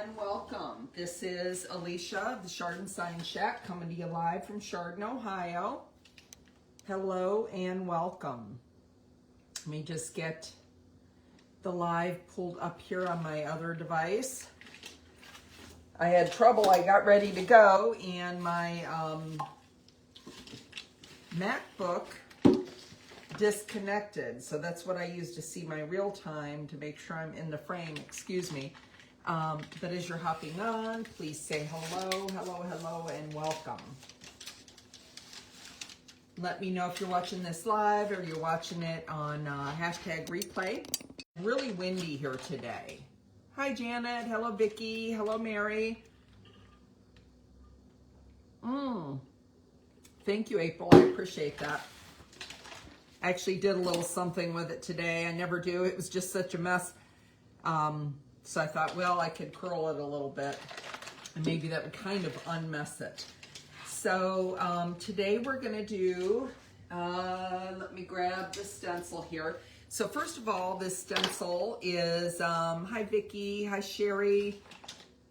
and welcome. This is Alicia of the Chardon Sign Shack coming to you live from Chardon, Ohio. Hello and welcome. Let me just get the live pulled up here on my other device. I had trouble. I got ready to go and my MacBook disconnected. So that's what I use to see my real time to make sure I'm in the frame. Excuse me. But as you're hopping on, please say hello, hello, hello, and welcome. Let me know if you're watching this live or you're watching it on hashtag replay. Really windy here today. Hi, Janet. Hello, Vicki. Hello, Mary. Thank you, April. I appreciate that. I actually did a little something with it today. I never do. It was just such a mess. So I thought, well, I could curl it a little bit and maybe that would kind of unmess it. So today we're going to do, let me grab the stencil here. So first of all, this stencil is, hi Vicki, hi Sherry,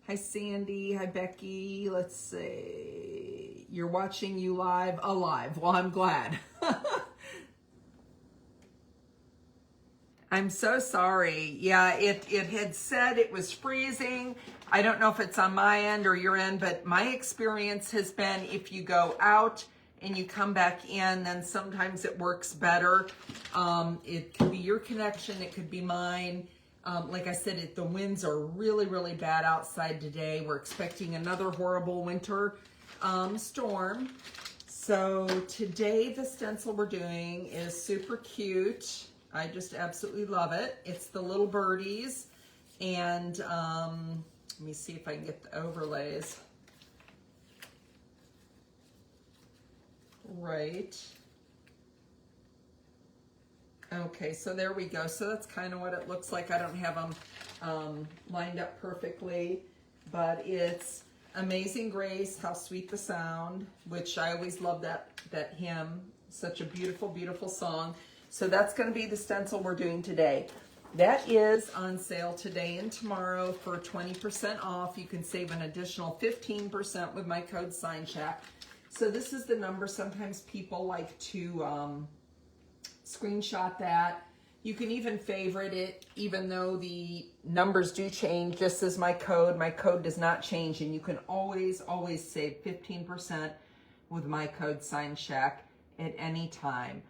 hi Sandy, hi Becky. Let's see, you're watching you live, alive. Well, I'm glad. I'm so sorry. Yeah, it had said it was freezing. I don't know if it's on my end or your end, but my experience has been if you go out and you come back in, then sometimes it works better. It could be your connection. It could be mine. Like I said, the winds are really, really bad outside today. We're expecting another horrible winter storm. So today the stencil we're doing is super cute. I just absolutely love it. It's the little birdies. And let me see if I can get the overlays right. Okay, so there we go. So that's kind of what it looks like. I don't have them lined up perfectly, but it's Amazing Grace, How Sweet the Sound, which I always love that hymn. Such a beautiful, beautiful song. So that's going to be the stencil we're doing today. That is on sale today and tomorrow for 20% off. You can save an additional 15% with my code SignShack. So this is the number. Sometimes people like to screenshot that. You can even favorite it, even though the numbers do change, just as my code. My code does not change, and you can always, always save 15% with my code SignShack at any time.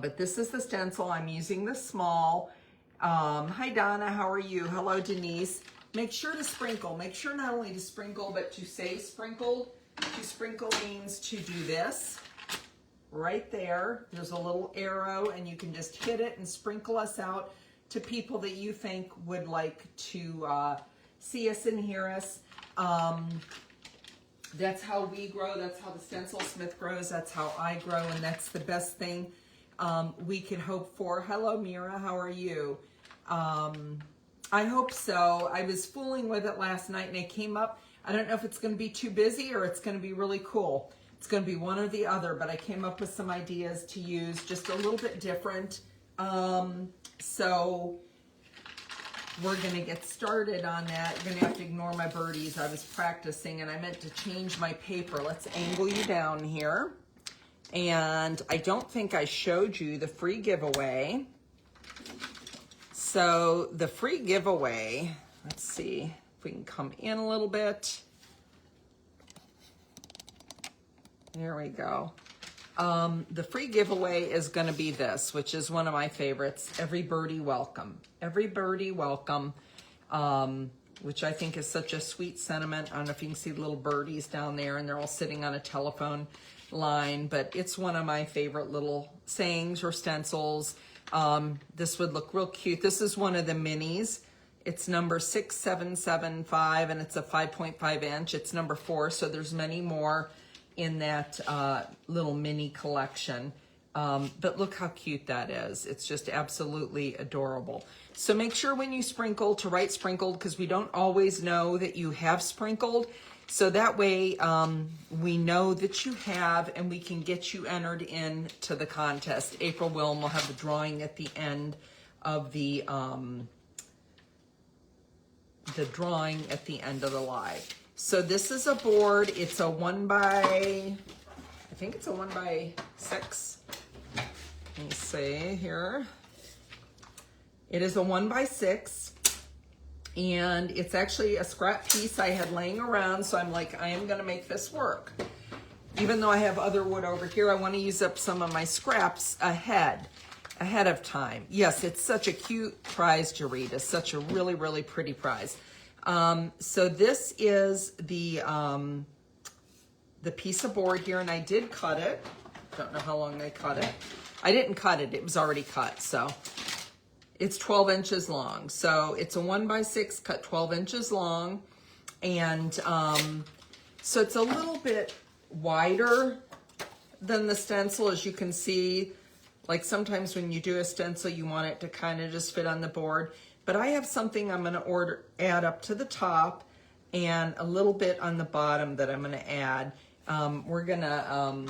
But this is the stencil. I'm using the small. Hi, Donna. How are you? Hello, Denise. Make sure to sprinkle. Make sure not only to sprinkle, but to say sprinkled. To sprinkle means to do this. Right there. There's a little arrow, and you can just hit it and sprinkle us out to people that you think would like to see us and hear us. That's how we grow. That's how the Stencil Smith grows. That's how I grow, and that's the best thing we can hope for. Hello, Mira. How are you? I hope so. I was fooling with it last night, and it came up. I don't know if it's going to be too busy or it's going to be really cool. It's going to be one or the other, but I came up with some ideas to use just a little bit different. So we're going to get started on that. You're going to have to ignore my birdies. I was practicing and I meant to change my paper. Let's angle you down here. And I don't think I showed you the free giveaway. So the free giveaway, let's see if we can come in a little bit. There we go. The free giveaway is going to be this, which is one of my favorites. Every birdie welcome. Every birdie welcome, which I think is such a sweet sentiment. I don't know if you can see the little birdies down there, and they're all sitting on a telephone line, but it's one of my favorite little sayings or stencils. This would look real cute. This is one of the minis. It's number 6775, and it's a 5.5 inch. It's number 4, so there's many more in that little mini collection. But look how cute that is. It's just absolutely adorable. So make sure when you sprinkle to write sprinkled, because we don't always know that you have sprinkled. So that way we know that you have, and we can get you entered into the contest. April will have the drawing at the end of the the drawing at the end of the live. So this is a board. It's a 1 by, I think it's a 1 by 6. Let me see here. It is a 1 by 6. And it's actually a scrap piece I had laying around. So I'm like, I am going to make this work. Even though I have other wood over here, I want to use up some of my scraps ahead of time. Yes, it's such a cute prize, Jarita. Such a really, really pretty prize. So this is the piece of board here, and I did cut it. Don't know how long I cut it. I didn't cut it. It was already cut. So it's 12 inches long. So it's a 1 by 6 cut 12 inches long. And so it's a little bit wider than the stencil, as you can see. Like sometimes when you do a stencil, you want it to kind of just fit on the board. But I have something I'm going to add up to the top and a little bit on the bottom that I'm going to add. We're going to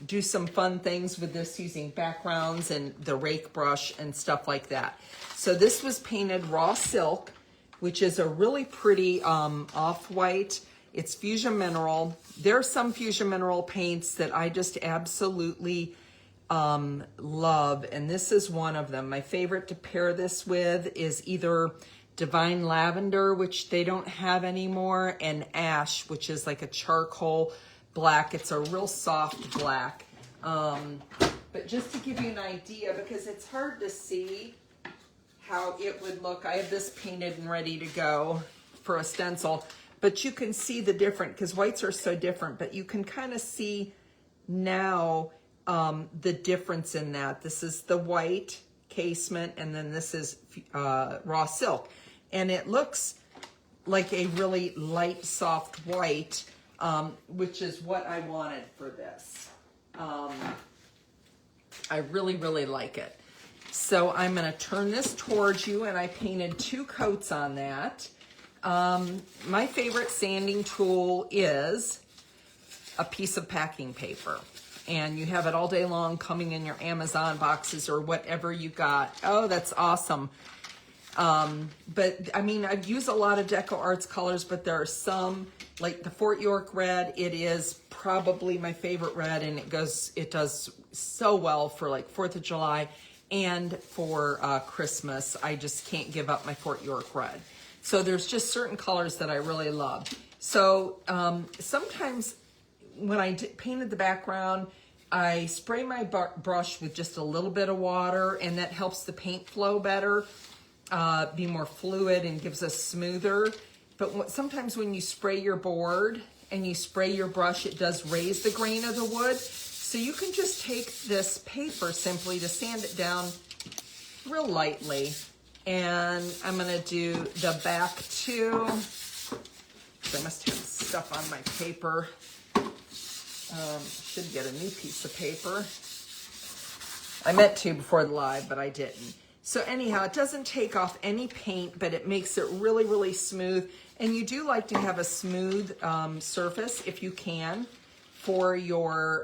do some fun things with this using backgrounds and the rake brush and stuff like that. So this was painted raw silk, which is a really pretty off-white. It's fusion mineral. There are some fusion mineral paints that I just absolutely love, and this is one of them. My favorite to pair this with is either Divine Lavender, which they don't have anymore, and Ash, which is like a charcoal black. It's a real soft black. But just to give you an idea, because it's hard to see how it would look, I have this painted and ready to go for a stencil, but you can see the different, because whites are so different, but you can kind of see now the difference in that. This is the white casement, and then this is raw silk, and it looks like a really light, soft white, which is what I wanted for this. I really, really like it. So I'm going to turn this towards you, and I painted 2 coats on that. My favorite sanding tool is a piece of packing paper. And you have it all day long coming in your Amazon boxes or whatever you got. Oh, that's awesome. But I mean, I've used a lot of Deco Arts colors, but there are some, like the Fort York red. It is probably my favorite red, and it does so well for like 4th of July and for Christmas. I just can't give up my Fort York red. So there's just certain colors that I really love. So sometimes when I painted the background, I spray my brush with just a little bit of water, and that helps the paint flow better, be more fluid, and gives us smoother. But sometimes when you spray your board and you spray your brush, it does raise the grain of the wood. So you can just take this paper simply to sand it down real lightly. And I'm going to do the back too. I must have stuff on my paper. Should get a new piece of paper. I meant to before the live, but I didn't. So anyhow, it doesn't take off any paint, but it makes it really, really smooth. And you do like to have a smooth surface, if you can, for your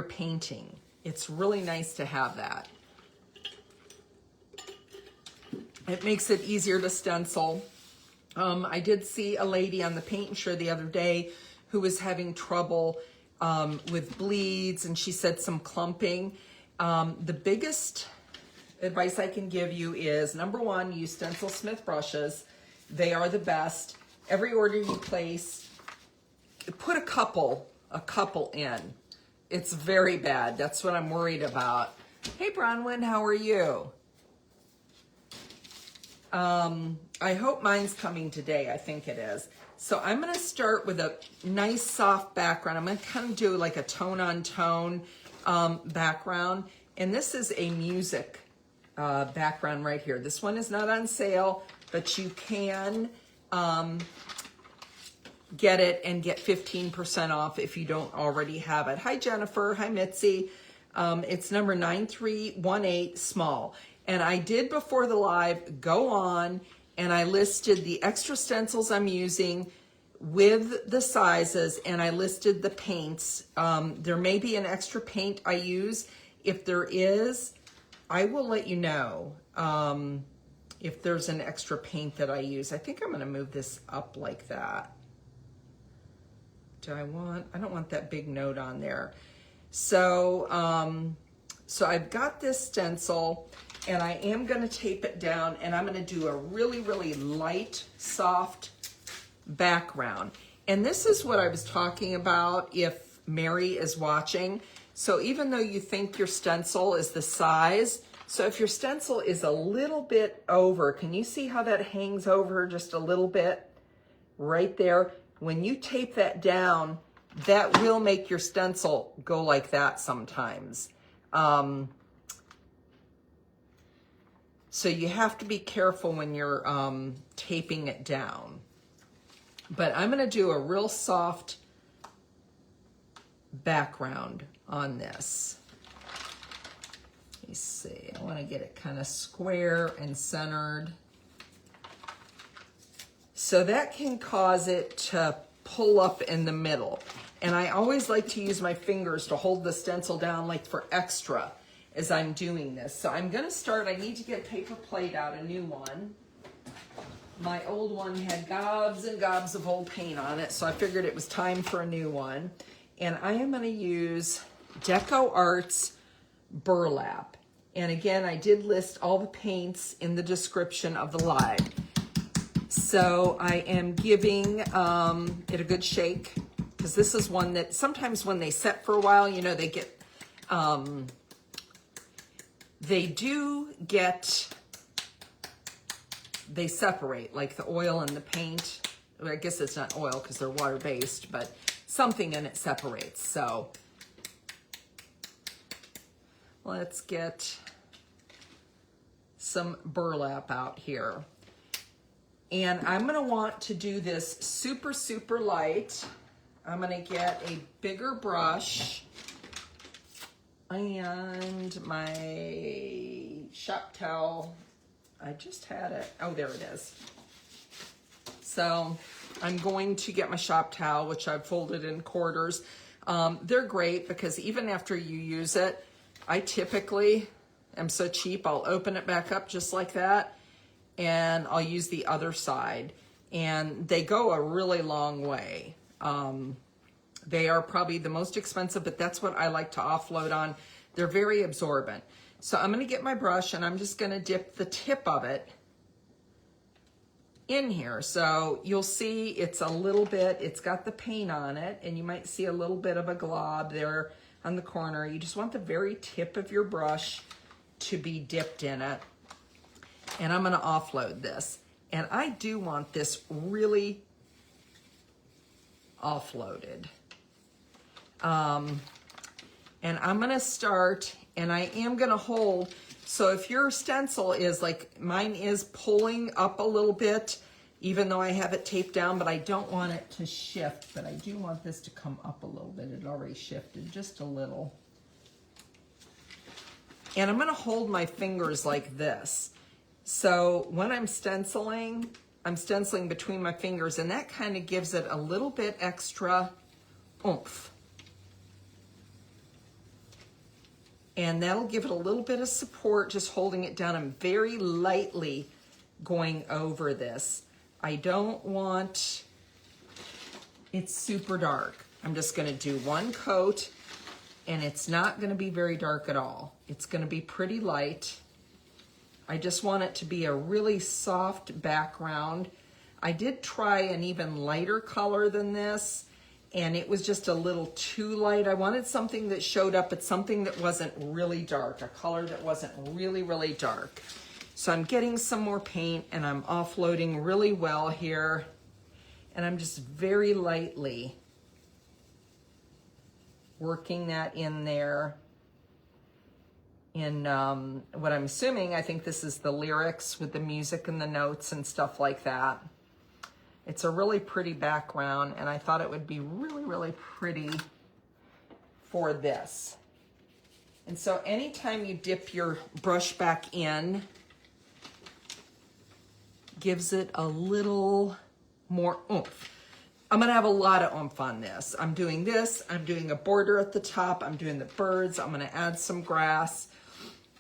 painting. It's really nice to have that. It makes it easier to stencil. I did see a lady on the Paint and Share the other day who was having trouble with bleeds, and she said some clumping. The biggest advice I can give you is, number one, use Stencil Smith brushes. They are the best. Every order you place, put a couple in. It's very bad. That's what I'm worried about. Hey, Bronwyn, how are you? I hope mine's coming today. I think it is. So I'm going to start with a nice soft background. I'm going to kind of do like a tone on tone background. And this is a music background right here. This one is not on sale, but you can get it and get 15% off if you don't already have it. Hi, Jennifer. Hi, Mitzi. It's number 9318 small. And I did before the live go on and I listed the extra stencils I'm using with the sizes, and I listed the paints. There may be an extra paint I use. If there is, I will let you know. if there's an extra paint that I use. I think I'm gonna move this up like that. I don't want that big note on there. So, so I've got this stencil and I am gonna tape it down and I'm gonna do a really, really light, soft background. And this is what I was talking about if Mary is watching. So even though you think your stencil is the size, so if your stencil is a little bit over, can you see how that hangs over just a little bit right there? When you tape that down, that will make your stencil go like that sometimes. So you have to be careful when you're taping it down. But I'm gonna do a real soft background on this. Let me see, I wanna get it kind of square and centered. So that can cause it to pull up in the middle. And I always like to use my fingers to hold the stencil down like for extra as I'm doing this. So I'm gonna start, I need to get a paper plate out, a new one. My old one had gobs and gobs of old paint on it, so I figured it was time for a new one. And I am gonna use Deco Arts Burlap. And again, I did list all the paints in the description of the live. So I am giving it a good shake, because this is one that sometimes when they set for a while, you know, they get, they separate, like the oil and the paint. Well, I guess it's not oil because they're water-based, but something in it separates. So let's get some burlap out here. And I'm gonna want to do this super, super light. I'm gonna get a bigger brush and my shop towel. I just had it. Oh, there it is. So I'm going to get my shop towel, which I've folded in quarters. They're great because even after you use it, I typically am so cheap, I'll open it back up just like that and I'll use the other side. And they go a really long way. They are probably the most expensive, but that's what I like to offload on. They're very absorbent. So I'm gonna get my brush and I'm just gonna dip the tip of it in here. So you'll see it's a little bit, it's got the paint on it and you might see a little bit of a glob there on the corner. You just want the very tip of your brush to be dipped in it. And I'm gonna offload this. And I do want this really offloaded. And I'm gonna start, and I am gonna hold, so if your stencil is like, mine is pulling up a little bit, even though I have it taped down, but I don't want it to shift, but I do want this to come up a little bit. It already shifted just a little. And I'm gonna hold my fingers like this. So when I'm stenciling between my fingers, and that kind of gives it a little bit extra oomph. And that'll give it a little bit of support, just holding it down. I'm very lightly going over this. I don't want it super dark. I'm just gonna do one coat, and it's not gonna be very dark at all. It's gonna be pretty light. I just want it to be a really soft background. I did try an even lighter color than this, and it was just a little too light. I wanted something that showed up, but something that wasn't really dark, a color that wasn't really, really dark. So I'm getting some more paint and I'm offloading really well here. And I'm just very lightly working that in there. In what I'm assuming, I think this is the lyrics with the music and the notes and stuff like that. It's a really pretty background, and I thought it would be really, really pretty for this. And so anytime you dip your brush back in, gives it a little more oomph. I'm gonna have a lot of oomph on this. I'm doing this, I'm doing a border at the top, I'm doing the birds, I'm gonna add some grass.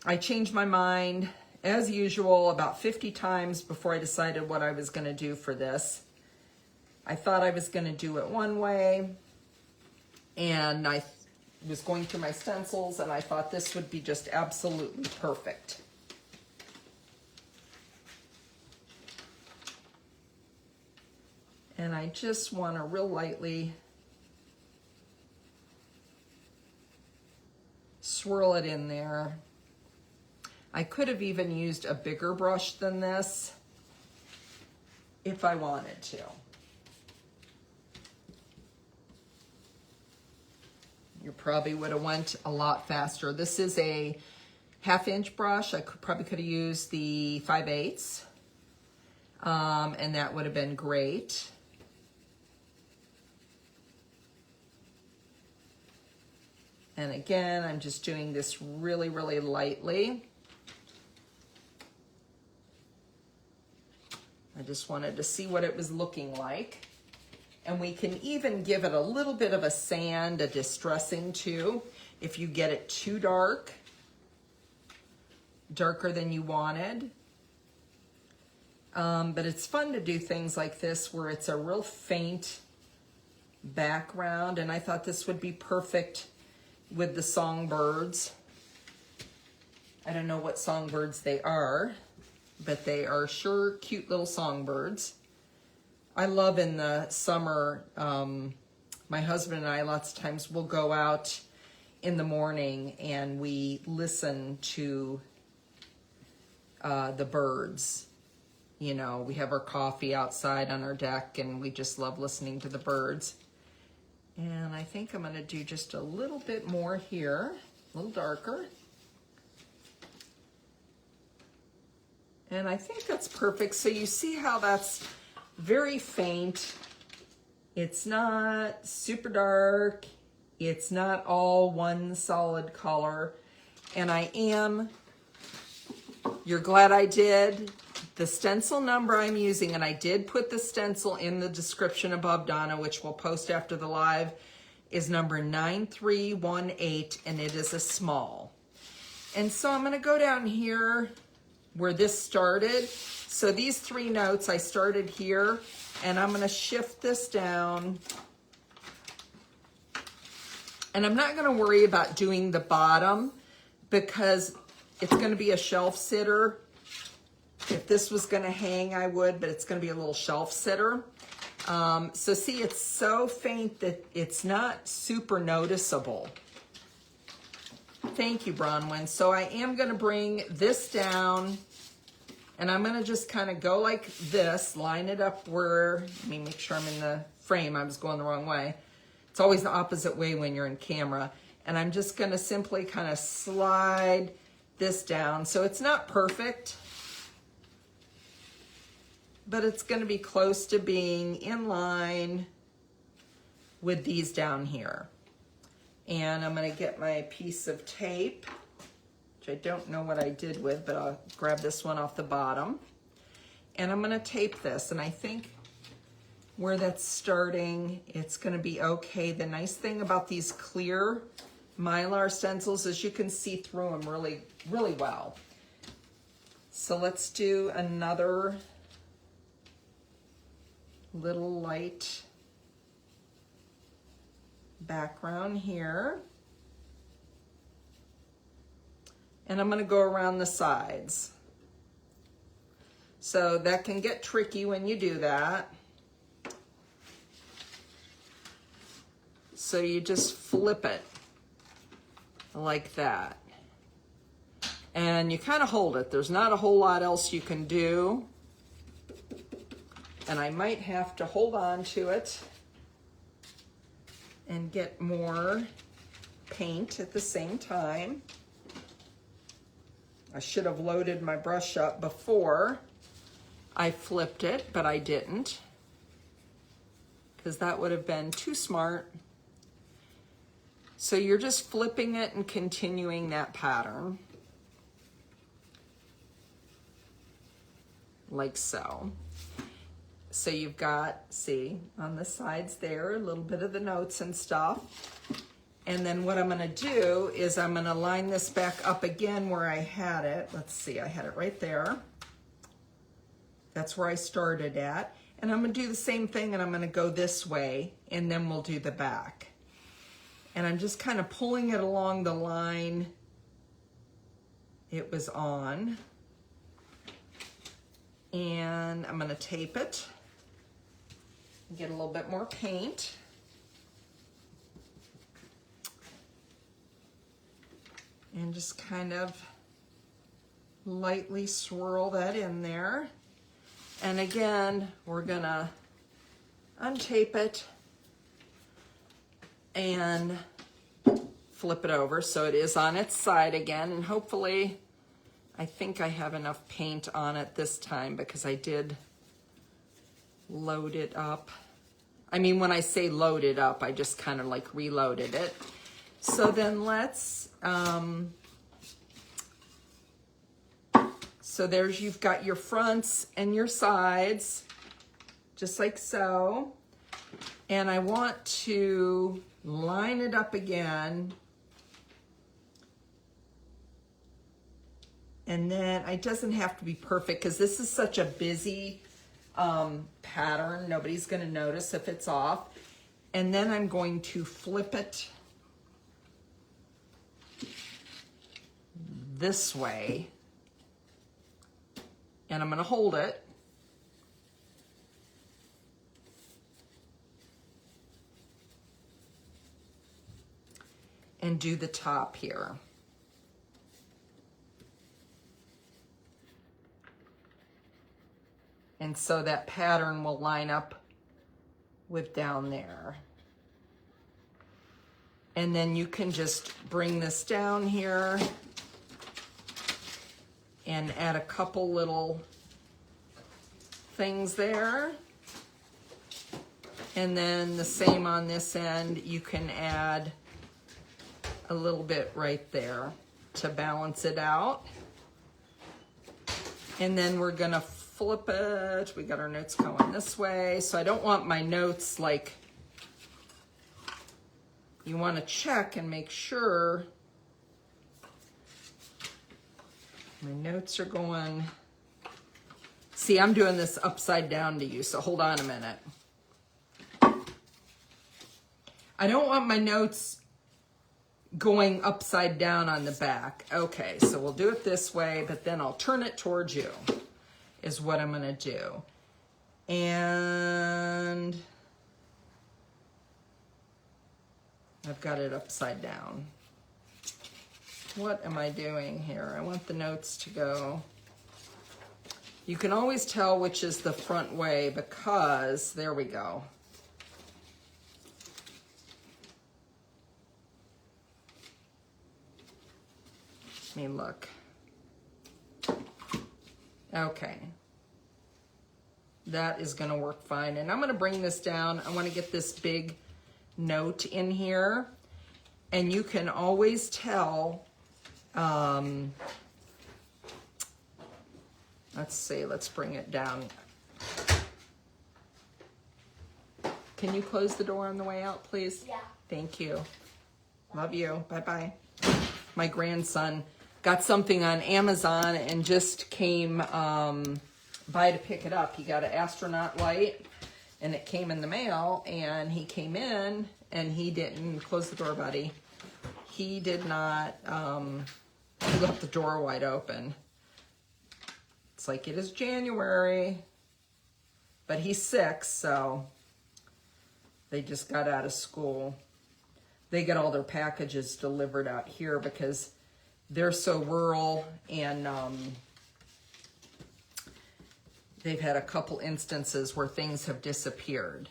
I changed my mind as usual, about 50 times before I decided what I was going to do for this. I thought I was going to do it one way, and I was going through my stencils, and I thought this would be just absolutely perfect. And I just want to real lightly swirl it in there. I could have even used a bigger brush than this if I wanted to. You probably would have went a lot faster. This is a 1/2 inch brush. I probably could have used the 5/8, and that would have been great. And again, I'm just doing this really, really lightly. I just wanted to see what it was looking like. And we can even give it a little bit of a sand, a distressing too, if you get it too dark, darker than you wanted. But it's fun to do things like this where it's a real faint background, and I thought this would be perfect with the songbirds. I don't know what songbirds they are, but they are sure cute little songbirds. I love in the summer, my husband and I lots of times will go out in the morning and we listen to the birds. You know, we have our coffee outside on our deck and we just love listening to the birds. And I think I'm gonna do just a little bit more here, a little darker. And I think that's perfect. So you see how that's very faint. It's not super dark. It's not all one solid color. And I am, you're glad I did. The stencil number I'm using, and I did put the stencil in the description above, Donna, which we'll post after the live, is number 9318, and it is a small. And so I'm gonna go down here where this started. So these 3 notes, I started here, and I'm gonna shift this down. And I'm not gonna worry about doing the bottom because it's gonna be a shelf sitter. If this was gonna hang, I would, but it's gonna be a little shelf sitter. So see, it's so faint that it's not super noticeable. Thank you, Bronwyn. So I am gonna bring this down, and I'm gonna just kind of go like this, line it up where, let me make sure I'm in the frame. I was going the wrong way. It's always the opposite way when you're in camera. And I'm just gonna simply kind of slide this down. So it's not perfect, but it's gonna be close to being in line with these down here. And I'm gonna get my piece of tape, which I don't know what I did with, but I'll grab this one off the bottom. And I'm gonna tape this, and I think where that's starting, it's gonna be okay. The nice thing about these clear Mylar stencils is you can see through them really, really well. So let's do another little light background here. And I'm gonna go around the sides. So that can get tricky when you do that. So you just flip it like that. And you kind of hold it. There's not a whole lot else you can do. And I might have to hold on to it and get more paint at the same time. I should have loaded my brush up before I flipped it, but I didn't, because that would have been too smart. So you're just flipping it and continuing that pattern, like so. So you've got, see, on the sides there, a little bit of the notes and stuff. And then what I'm gonna do is I'm gonna line this back up again where I had it. Let's see, I had it right there. That's where I started at. And I'm gonna do the same thing, and I'm gonna go this way, and then we'll do the back. And I'm just kind of pulling it along the line it was on. And I'm gonna tape it, get a little bit more paint. And just kind of lightly swirl that in there. And again, we're gonna untape it and flip it over so it is on its side again. And hopefully, I think I have enough paint on it this time because I did load it up. I mean, when I say load it up, I just kind of like reloaded it. So then let's, so there's, you've got your fronts and your sides, just like so. And I want to line it up again. And then it doesn't have to be perfect because this is such a busy pattern. Nobody's gonna notice if it's off. And then I'm going to flip it this way. And I'm gonna hold it. And do the top here. And so that pattern will line up with down there. And then you can just bring this down here and add a couple little things there. And then the same on this end, you can add a little bit right there to balance it out. And then we're gonna flip it. We got our notes going this way. So I don't want my notes like, you wanna check and make sure my notes are going. See, I'm doing this upside down to you, so hold on a minute. I don't want my notes going upside down on the back. Okay, so we'll do it this way, but then I'll turn it towards you, is what I'm gonna do. And I've got it upside down. What am I doing here? I want the notes to go. You can always tell which is the front way because, there we go. Let me look. Okay. That is gonna work fine. And I'm gonna bring this down. I wanna get this big note in here. And you can always tell, let's see, let's bring it down. Can you close the door on the way out, please? Yeah. Thank you. Love you. Bye-bye. My grandson got something on Amazon and just came by to pick it up. He got an astronaut light and it came in the mail, and he came in and he didn't close the door, buddy. He did not, he left the door wide open. It's like, it is January, but he's 6, so they just got out of school. They get all their packages delivered out here because they're so rural, and they've had a couple instances where things have disappeared.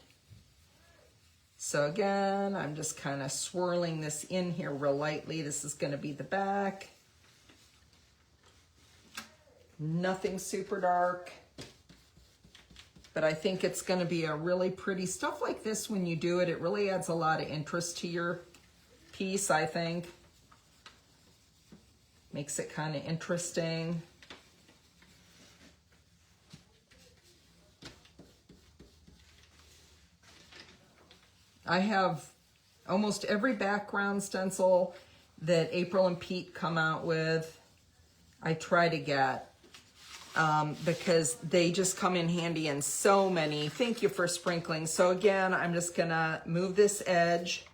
So again, I'm just kind of swirling this in here real lightly. This is going to be the back. Nothing super dark, but I think it's going to be a really pretty stuff like this. When you do it, it really adds a lot of interest to your piece, I think. Makes it kind of interesting. I have almost every background stencil that April and Pete come out with, I try to get because they just come in handy in so many. Thank you for sprinkling. So again, I'm just gonna move this edge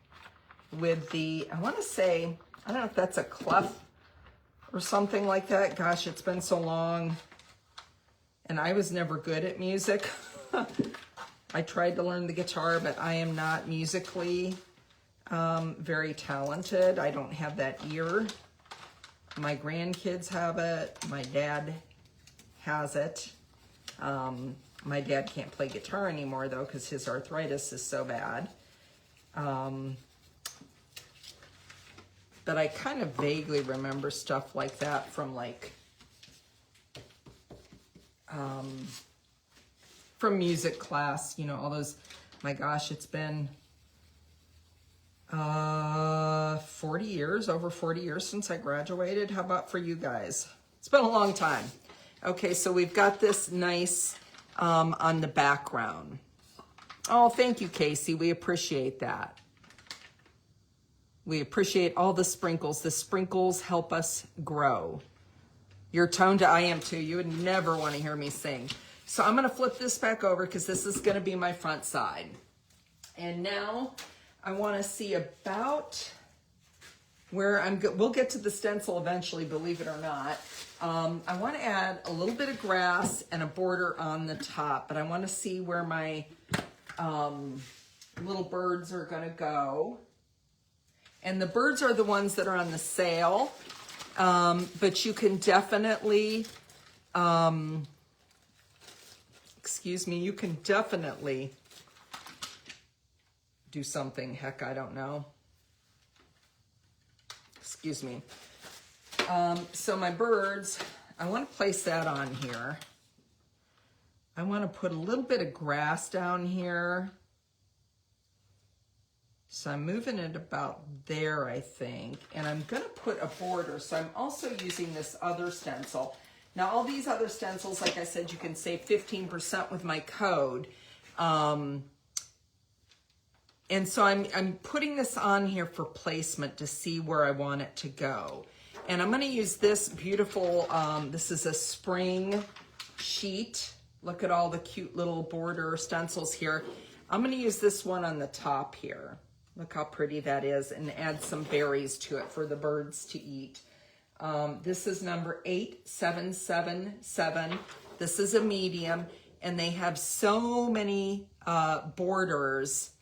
with the, I wanna say, I don't know if that's a clef or something like that. Gosh, it's been so long. And I was never good at music. I tried to learn the guitar, but I am not musically very talented. I don't have that ear. My grandkids have it. My dad has it. My dad can't play guitar anymore though because his arthritis is so bad. But I kind of vaguely remember stuff like that from like, from music class, you know, all those, my gosh, it's been 40 years, over 40 years since I graduated. How about for you guys? It's been a long time. Okay, so we've got this nice on the background. Oh, thank you, Casey. We appreciate that. We appreciate all the sprinkles. The sprinkles help us grow. You're toned to I am too. You would never want to hear me sing. So I'm going to flip this back over because this is going to be my front side. And now I want to see about where we'll get to the stencil eventually, believe it or not. I want to add a little bit of grass and a border on the top, but I want to see where my little birds are going to go. And the birds are the ones that are on the sale, but you can definitely, excuse me, you can definitely do something, heck, I don't know. Excuse me. So my birds, I want to place that on here. I want to put a little bit of grass down here. So I'm moving it about there, I think. And I'm going to put a border. So I'm also using this other stencil. Now, all these other stencils, like I said, you can save 15% with my code. And so I'm putting this on here for placement to see where I want it to go. And I'm going to use this beautiful, this is a spring sheet. Look at all the cute little border stencils here. I'm going to use this one on the top here. Look how pretty that is, and add some berries to it for the birds to eat. This is number 8777. This is a medium, and they have so many borders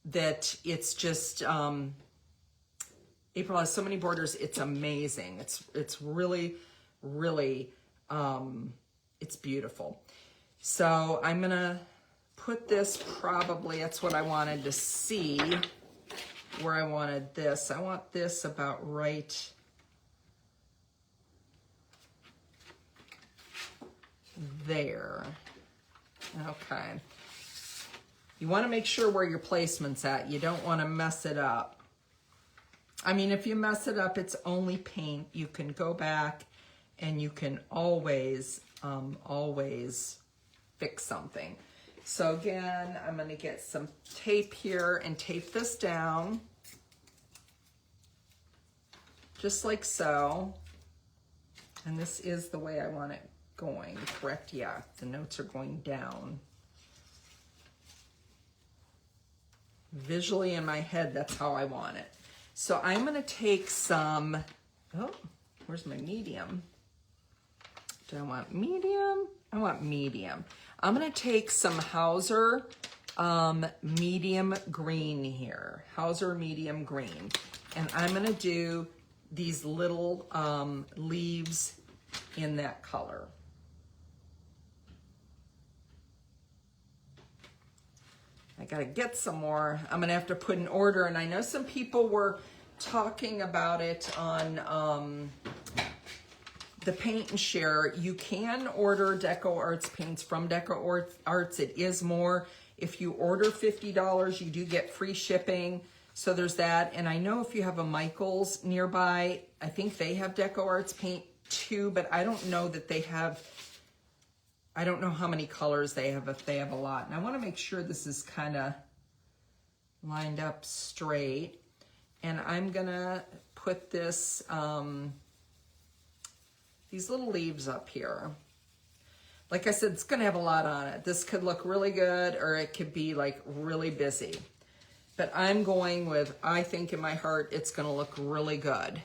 that it's just, April has so many borders, it's amazing. It's really, really, it's beautiful. So I'm gonna put this probably, that's what I wanted to see, where I wanted this. I want this about right there. Okay. You want to make sure where your placement's at. You don't want to mess it up. I mean, if you mess it up, it's only paint. You can go back and you can always, always fix something. So again, I'm going to get some tape here and tape this down. Just like so. And this is the way I want it going, correct? Yeah, the notes are going down. Visually in my head, that's how I want it. So I'm going to take some, oh, where's my medium? Do I want medium? I want medium. I'm going to take some Hauser medium green here. Hauser medium green. And I'm going to do these little leaves in that color. I gotta get some more. I'm gonna have to put an order, and I know some people were talking about it on the Paint and Share. You can order Deco Arts paints from Deco Arts. It is more. If you order $50, you do get free shipping. So there's that. And I know if you have a Michael's nearby, I think they have Deco Arts paint too, but I don't know that they have, I don't know how many colors they have, if they have a lot. And I want to make sure this is kind of lined up straight. And I'm gonna put this, these little leaves up here. Like I said, it's gonna have a lot on it. This could look really good, or it could be like really busy. But I'm going with, I think in my heart, it's gonna look really good.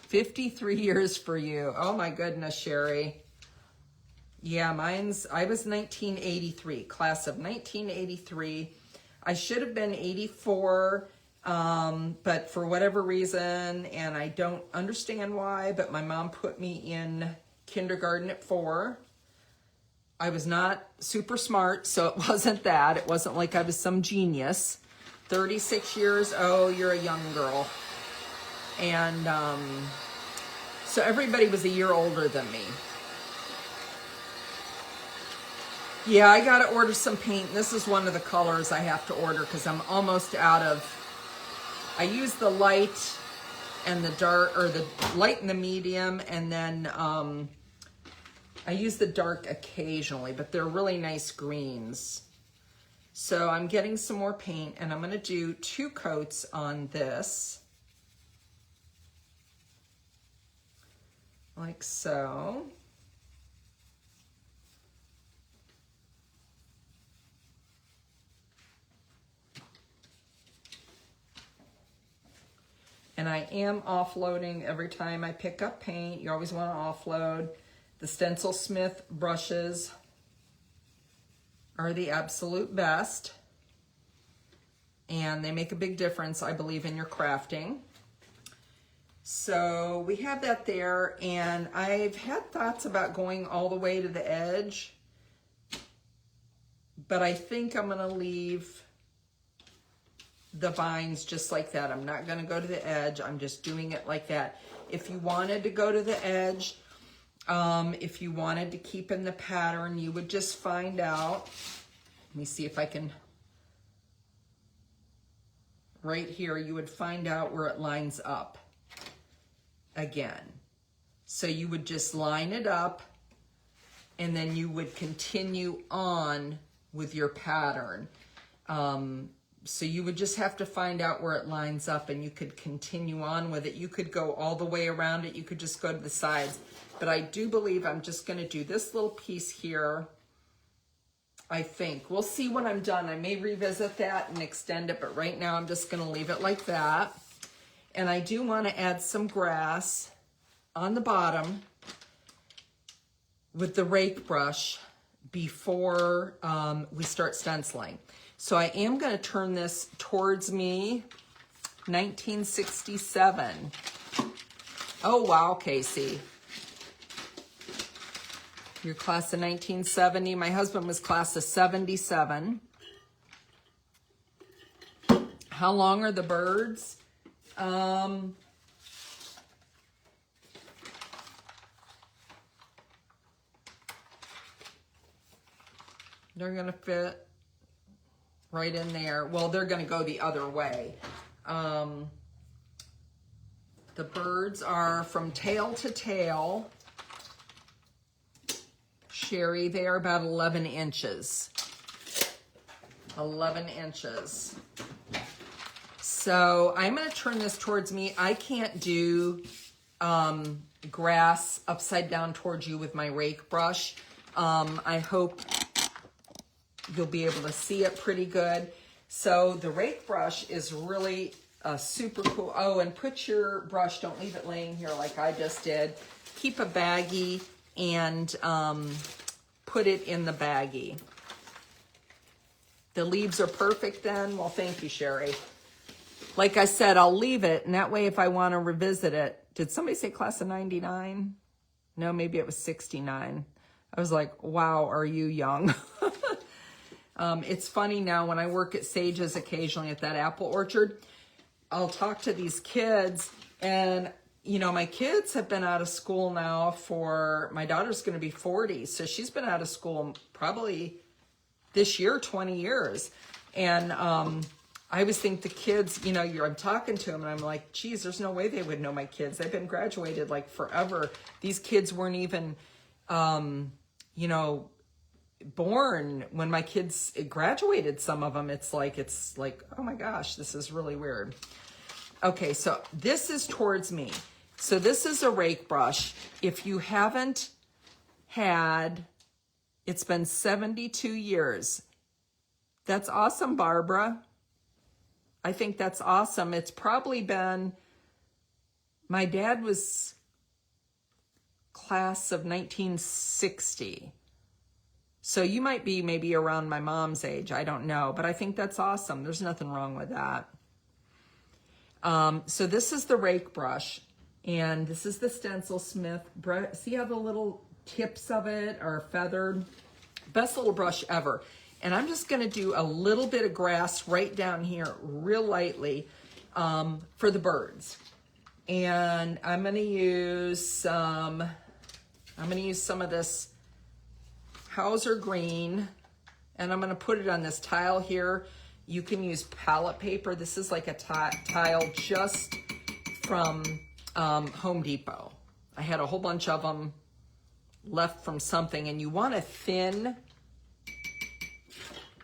53 years for you. Oh my goodness, Sherry. Yeah, I was 1983, class of 1983. I should have been 84, but for whatever reason, and I don't understand why, but my mom put me in kindergarten at 4. I was not super smart, so it wasn't that. It wasn't like I was some genius. 36 years, oh, you're a young girl. And so everybody was a year older than me. Yeah, I gotta order some paint. This is one of the colors I have to order because I'm almost out of, I use the light and the dark, or the light and the medium, and then I use the dark occasionally, but they're really nice greens. So I'm getting some more paint, and I'm gonna do 2 coats on this. Like so. And I am offloading every time I pick up paint. You always want to offload. The Stencil Smith brushes are the absolute best. And they make a big difference, I believe, in your crafting. So we have that there. And I've had thoughts about going all the way to the edge. But I think I'm going to leave the vines just like that. I'm not going to go to the edge. I'm just doing it like that. If you wanted to go to the edge, if you wanted to keep in the pattern, you would just find out. Let me see if I can. Right here, you would find out where it lines up again. So you would just line it up, and then you would continue on with your pattern. So you would just have to find out where it lines up, and you could continue on with it. You could go all the way around it. You could just go to the sides. But I do believe I'm just going to do this little piece here, I think. We'll see when I'm done. I may revisit that and extend it, but right now I'm just going to leave it like that. And I do want to add some grass on the bottom with the rake brush before we start stenciling. So I am going to turn this towards me. 1967. Oh, wow, Casey. You're class of 1970. My husband was class of 77. How long are the birds? They're going to fit right in there. Well, they're going to go the other way. The birds are from tail to tail. Sherry, they are about 11 inches. 11 inches. So I'm going to turn this towards me. I can't do grass upside down towards you with my rake brush. I hope you'll be able to see it pretty good. So the rake brush is really super cool. Oh, and put your brush, don't leave it laying here like I just did. Keep a baggie and put it in the baggie. The leaves are perfect then. Well, thank you, Sherry. Like I said, I'll leave it, and that way if I want to revisit it. Did somebody say class of 99? No, maybe it was 69. I was like, wow, are you young? It's funny now when I work at Sage's occasionally at that apple orchard, I'll talk to these kids, and you know, my kids have been out of school now for, my daughter's going to be 40, so she's been out of school probably this year 20 years. And I always think the kids, you know, I'm talking to them and I'm like, geez, there's no way they would know my kids. They've been graduated like forever. These kids weren't even, you know, born, when my kids graduated, some of them, it's like, oh my gosh, this is really weird. Okay, so this is towards me. So this is a rake brush. If you haven't had, it's been 72 years. That's awesome, Barbara. I think that's awesome. It's probably been, my dad was class of 1960. So you might be maybe around my mom's age. I don't know, but I think that's awesome. There's nothing wrong with that. So this is the rake brush, and this is the Stencil Smith. See how the little tips of it are feathered? Best little brush ever. And I'm just gonna do a little bit of grass right down here real lightly for the birds. And I'm gonna use some of this Hauser green, and I'm gonna put it on this tile here. You can use palette paper. This is like a tile just from Home Depot. I had a whole bunch of them left from something, and you wanna thin,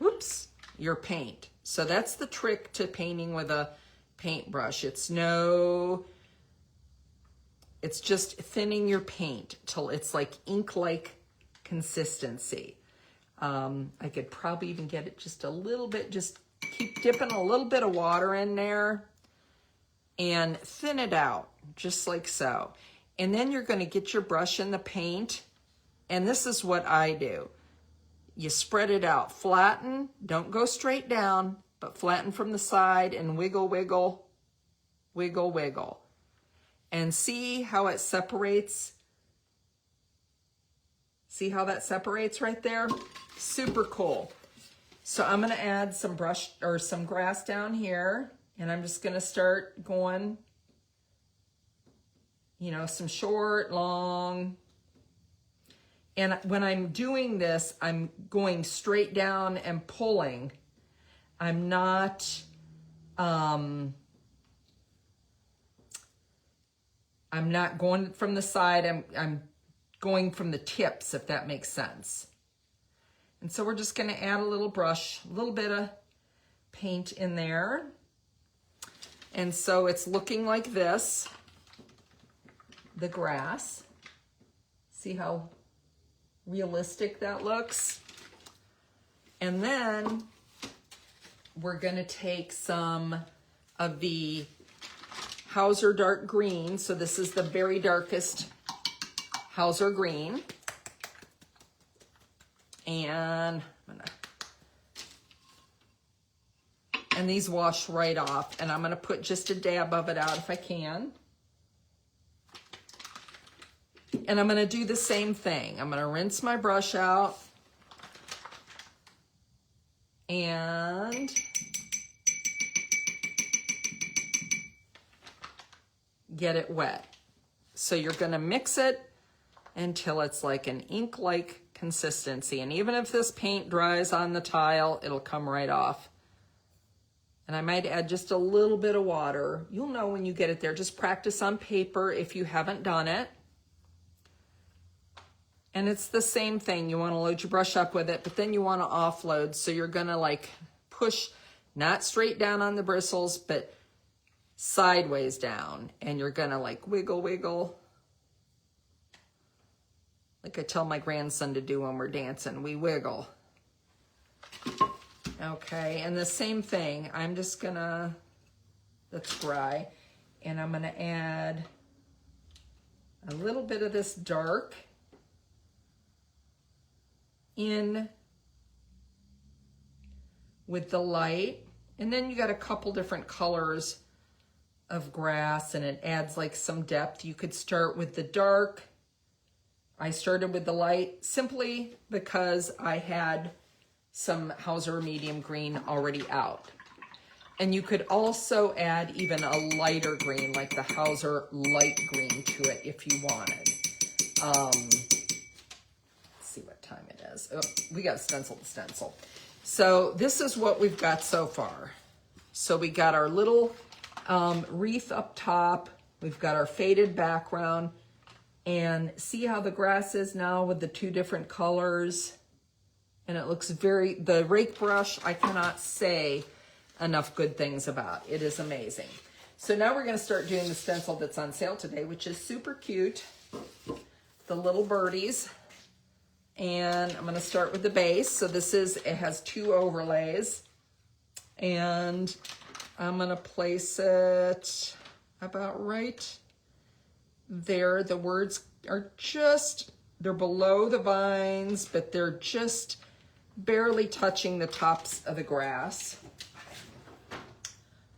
whoops, your paint. So that's the trick to painting with a paintbrush. It's just thinning your paint till it's like ink-like consistency. I could probably even get it just a little bit, just keep dipping a little bit of water in there and thin it out, just like so. And then you're gonna get your brush in the paint, and this is what I do. You spread it out, flatten, don't go straight down, but flatten from the side and wiggle, wiggle, wiggle, wiggle. And see how it separates? See how that separates right there? Super cool. So I'm gonna add some brush or some grass down here, and I'm just gonna start going, you know, some short, long. And when I'm doing this, I'm going straight down and pulling. I'm not going from the side. I'm going from the tips, if that makes sense. And so we're just gonna add a little brush, a little bit of paint in there. And so it's looking like this, the grass. See how realistic that looks? And then we're gonna take some of the Hauser dark green. So this is the very darkest Hauser green. And these wash right off. And I'm gonna put just a dab of it out if I can. And I'm gonna do the same thing. I'm gonna rinse my brush out and get it wet. So you're gonna mix it until it's like an ink-like consistency. And even if this paint dries on the tile, it'll come right off. And I might add just a little bit of water. You'll know when you get it there. Just practice on paper if you haven't done it. And it's the same thing. You want to load your brush up with it, but then you want to offload. So you're going to like push, not straight down on the bristles, but sideways down. And you're going to like wiggle, wiggle. Like I tell my grandson to do when we're dancing, we wiggle. Okay, and the same thing, I'm just gonna, that's dry, and I'm gonna add a little bit of this dark in with the light. And then you got a couple different colors of grass, and it adds like some depth. You could start with the dark. I started with the light simply because I had some Hauser medium green already out. And you could also add even a lighter green, like the Hauser light green to it if you wanted. Let's see what time it is. Oh, we got stencil to stencil. So this is what we've got so far. So we got our little wreath up top. We've got our faded background. And see how the grass is now with the two different colors? And it looks the rake brush, I cannot say enough good things about. It is amazing. So now we're gonna start doing the stencil that's on sale today, which is super cute. The little birdies. And I'm gonna start with the base. So it has 2 overlays. And I'm gonna place it about right there. The words are they're below the vines, but they're just barely touching the tops of the grass.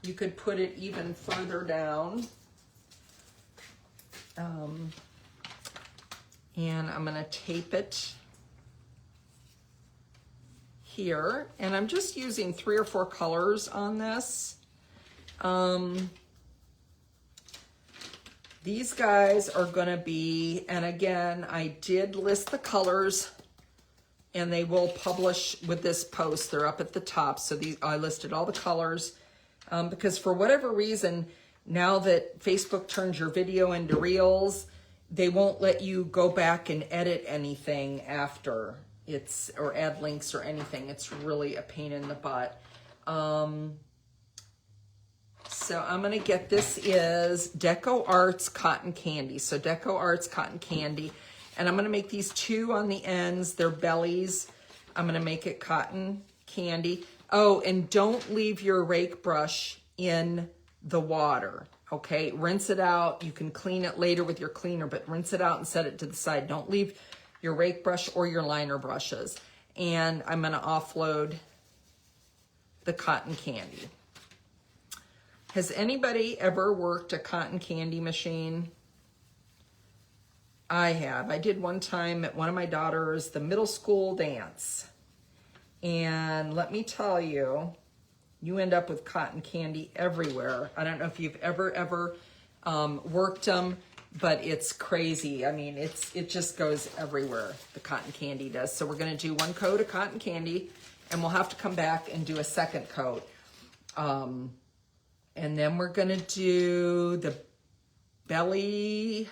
You could put it even further down. And I'm gonna tape it here. And I'm just using 3 or 4 colors on this. These guys are gonna be, and again, I did list the colors and they will publish with this post. They're up at the top. So I listed all the colors because for whatever reason, now that Facebook turns your video into reels, they won't let you go back and edit anything after or add links or anything. It's really a pain in the butt. So I'm gonna get, this is Deco Arts Cotton Candy. So Deco Arts Cotton Candy. And I'm gonna make these 2 on the ends. They're bellies. I'm gonna make it cotton candy. Oh, and don't leave your rake brush in the water, okay? Rinse it out. You can clean it later with your cleaner, but rinse it out and set it to the side. Don't leave your rake brush or your liner brushes. And I'm gonna offload the cotton candy. Has anybody ever worked a cotton candy machine? I have. I did one time at one of my daughters, the middle school dance. And let me tell you, you end up with cotton candy everywhere. I don't know if you've ever worked them, but it's crazy. I mean, it just goes everywhere, the cotton candy does. So we're gonna do 1 coat of cotton candy, and we'll have to come back and do a 2nd coat. And then we're gonna do the belly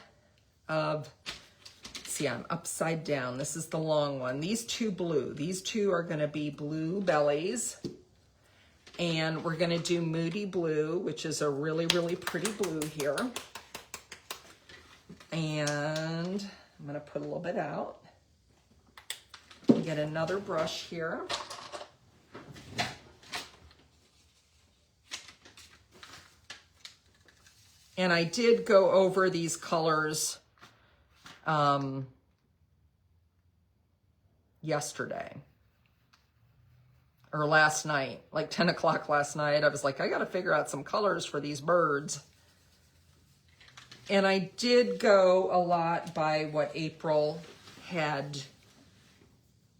of, see, I'm upside down. This is the long one. These 2 blue. These 2 are gonna be blue bellies. And we're gonna do Moody Blue, which is a really, really pretty blue here. And I'm gonna put a little bit out. Get another brush here. And I did go over these colors yesterday or last night, like 10 o'clock last night. I was like, I got to figure out some colors for these birds. And I did go a lot by what April had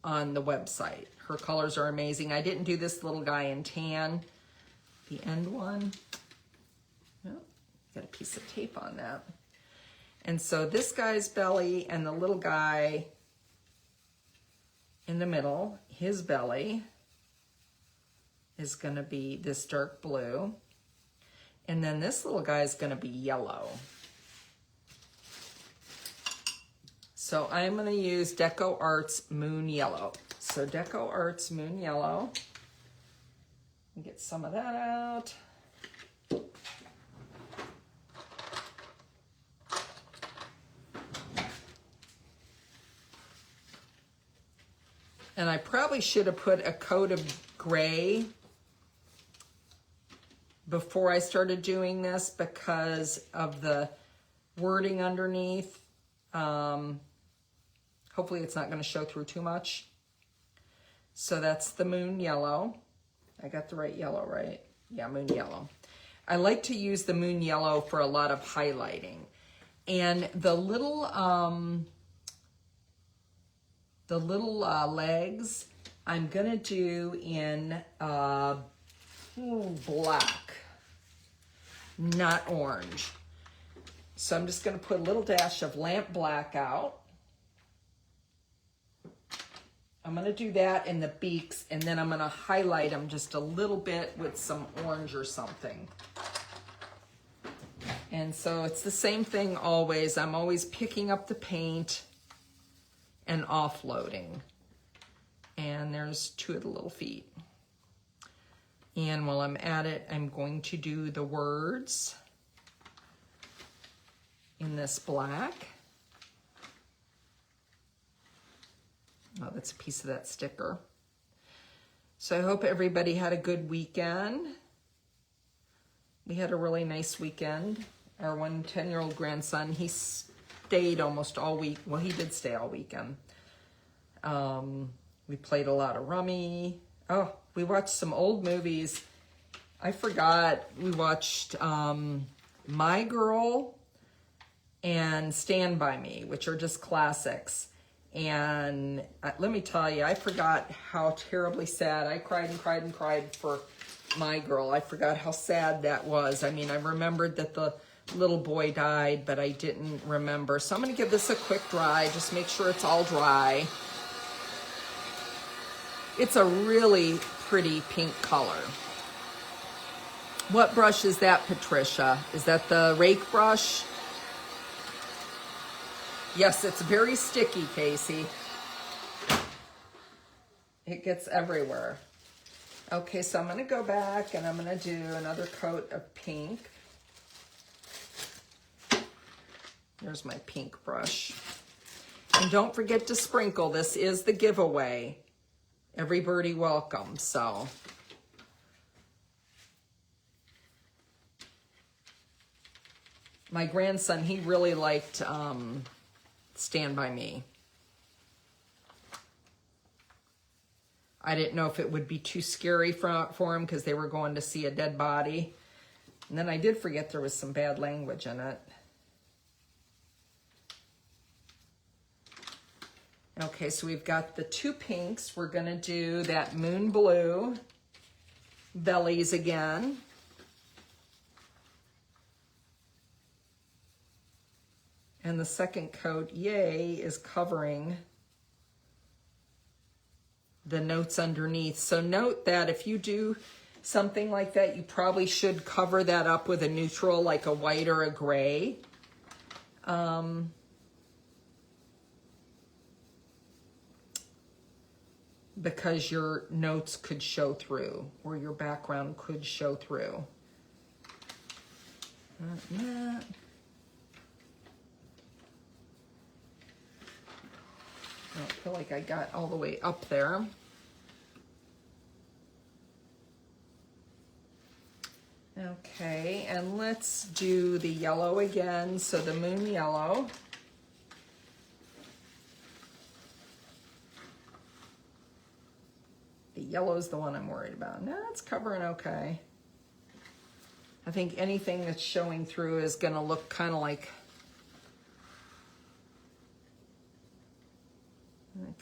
on the website. Her colors are amazing. I didn't do this little guy in tan, the end one. Got a piece of tape on that. And so this guy's belly and the little guy in the middle, his belly is gonna be this dark blue. And then this little guy is gonna be yellow. So I'm gonna use Deco Arts Moon Yellow. So Deco Arts Moon Yellow. Get some of that out. And I probably should have put a coat of gray before I started doing this because of the wording underneath. Hopefully it's not going to show through too much. So that's the Moon Yellow. I got the right yellow, right? Yeah, Moon Yellow. I like to use the Moon Yellow for a lot of highlighting. And the little legs, I'm gonna do in black, not orange. So I'm just gonna put a little dash of lamp black out. I'm gonna do that in the beaks, and then I'm gonna highlight them just a little bit with some orange or something. And so it's the same thing always. I'm always picking up the paint and offloading. And there's 2 of the little feet. And while I'm at it, I'm going to do the words in this black. Oh, that's a piece of that sticker. So I hope everybody had a good weekend. We had a really nice weekend. Our 10-year-old grandson, he stayed almost all week. Well, he did stay all weekend. We played a lot of rummy. Oh, we watched some old movies. I forgot we watched My Girl and Stand By Me, which are just classics. And let me tell you, I forgot how terribly sad. I cried and cried and cried for My Girl. I forgot how sad that was. I mean, I remembered that the little boy died, but I didn't remember. So I'm going to give this a quick dry. Just make sure it's all dry. It's a really pretty pink color. What brush is that, Patricia? Is that the rake brush? Yes, it's very sticky, Casey. It gets everywhere. Okay, so I'm going to go back and I'm going to do another coat of pink. There's my pink brush. And don't forget to sprinkle. This is the giveaway. Every birdie welcome, so. My grandson, he really liked Stand By Me. I didn't know if it would be too scary for him because they were going to see a dead body. And then I did forget there was some bad language in it. Okay, so we've got the 2 pinks. We're going to do that moon blue bellies again. And the second coat, yay, is covering the notes underneath. So note that if you do something like that, you probably should cover that up with a neutral, like a white or a gray. Because your notes could show through, or your background could show through. Not yet. I don't feel like I got all the way up there. Okay, and let's do the yellow again. So the moon yellow. The yellow's the one I'm worried about. No, it's covering okay. I think anything that's showing through is going to look kind of like...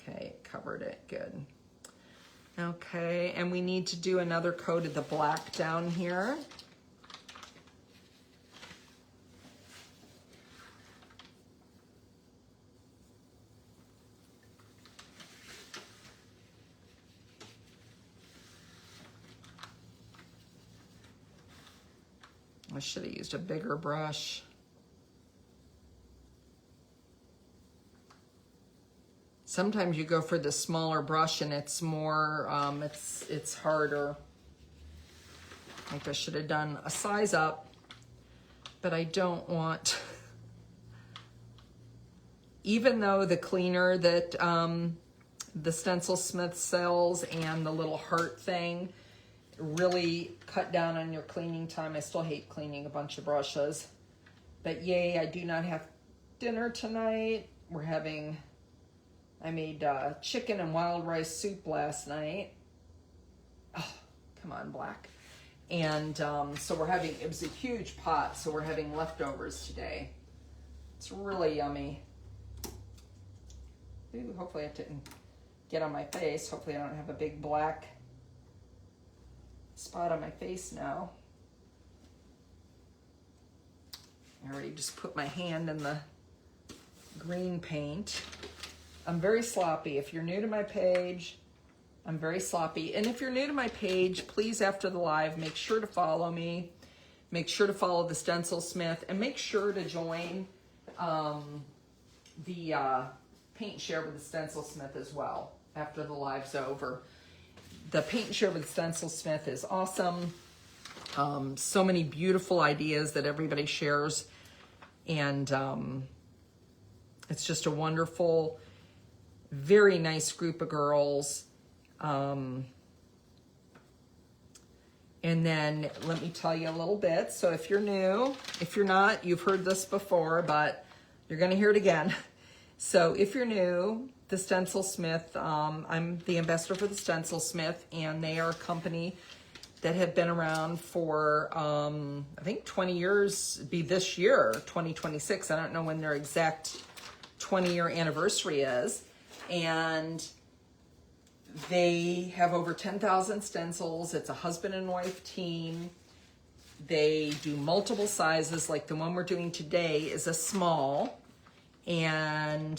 Okay, it covered it. Good. Okay, and we need to do another coat of the black down here. I should have used a bigger brush. Sometimes you go for the smaller brush and it's more, it's harder. I think I should have done a size up, but I don't want, even though the cleaner that the Stencil Smith sells and the little heart thing really cut down on your cleaning time. I still hate cleaning a bunch of brushes. But yay, I do not have dinner tonight. We're having, I made chicken and wild rice soup last night. Oh, come on, black. And so we're having, it was a huge pot, so we're having leftovers today. It's really yummy. Ooh, hopefully it didn't get on my face. Hopefully I don't have a big black spot on my face now. I already just put my hand in the green paint. I'm very sloppy. If you're new to my page, I'm very sloppy. And if you're new to my page, please, after the live, make sure to follow me. Make sure to follow the Stencil Smith, and make sure to join the Paint Share with the Stencil Smith as well. after the live's over. The Paint and Share with Stencil Smith is awesome. So many beautiful ideas that everybody shares. And it's just a wonderful, very nice group of girls. And then let me tell you a little bit. So if you're new, if you're not, you've heard this before, but you're going to hear it again. So if you're new, the Stencil Smith, I'm the ambassador for the Stencil Smith, and they are a company that have been around for, I think 20 years, be this year, 2026. I don't know when their exact 20-year anniversary is. And they have over 10,000 stencils. It's a husband and wife team. They do multiple sizes, like the one we're doing today is a small. And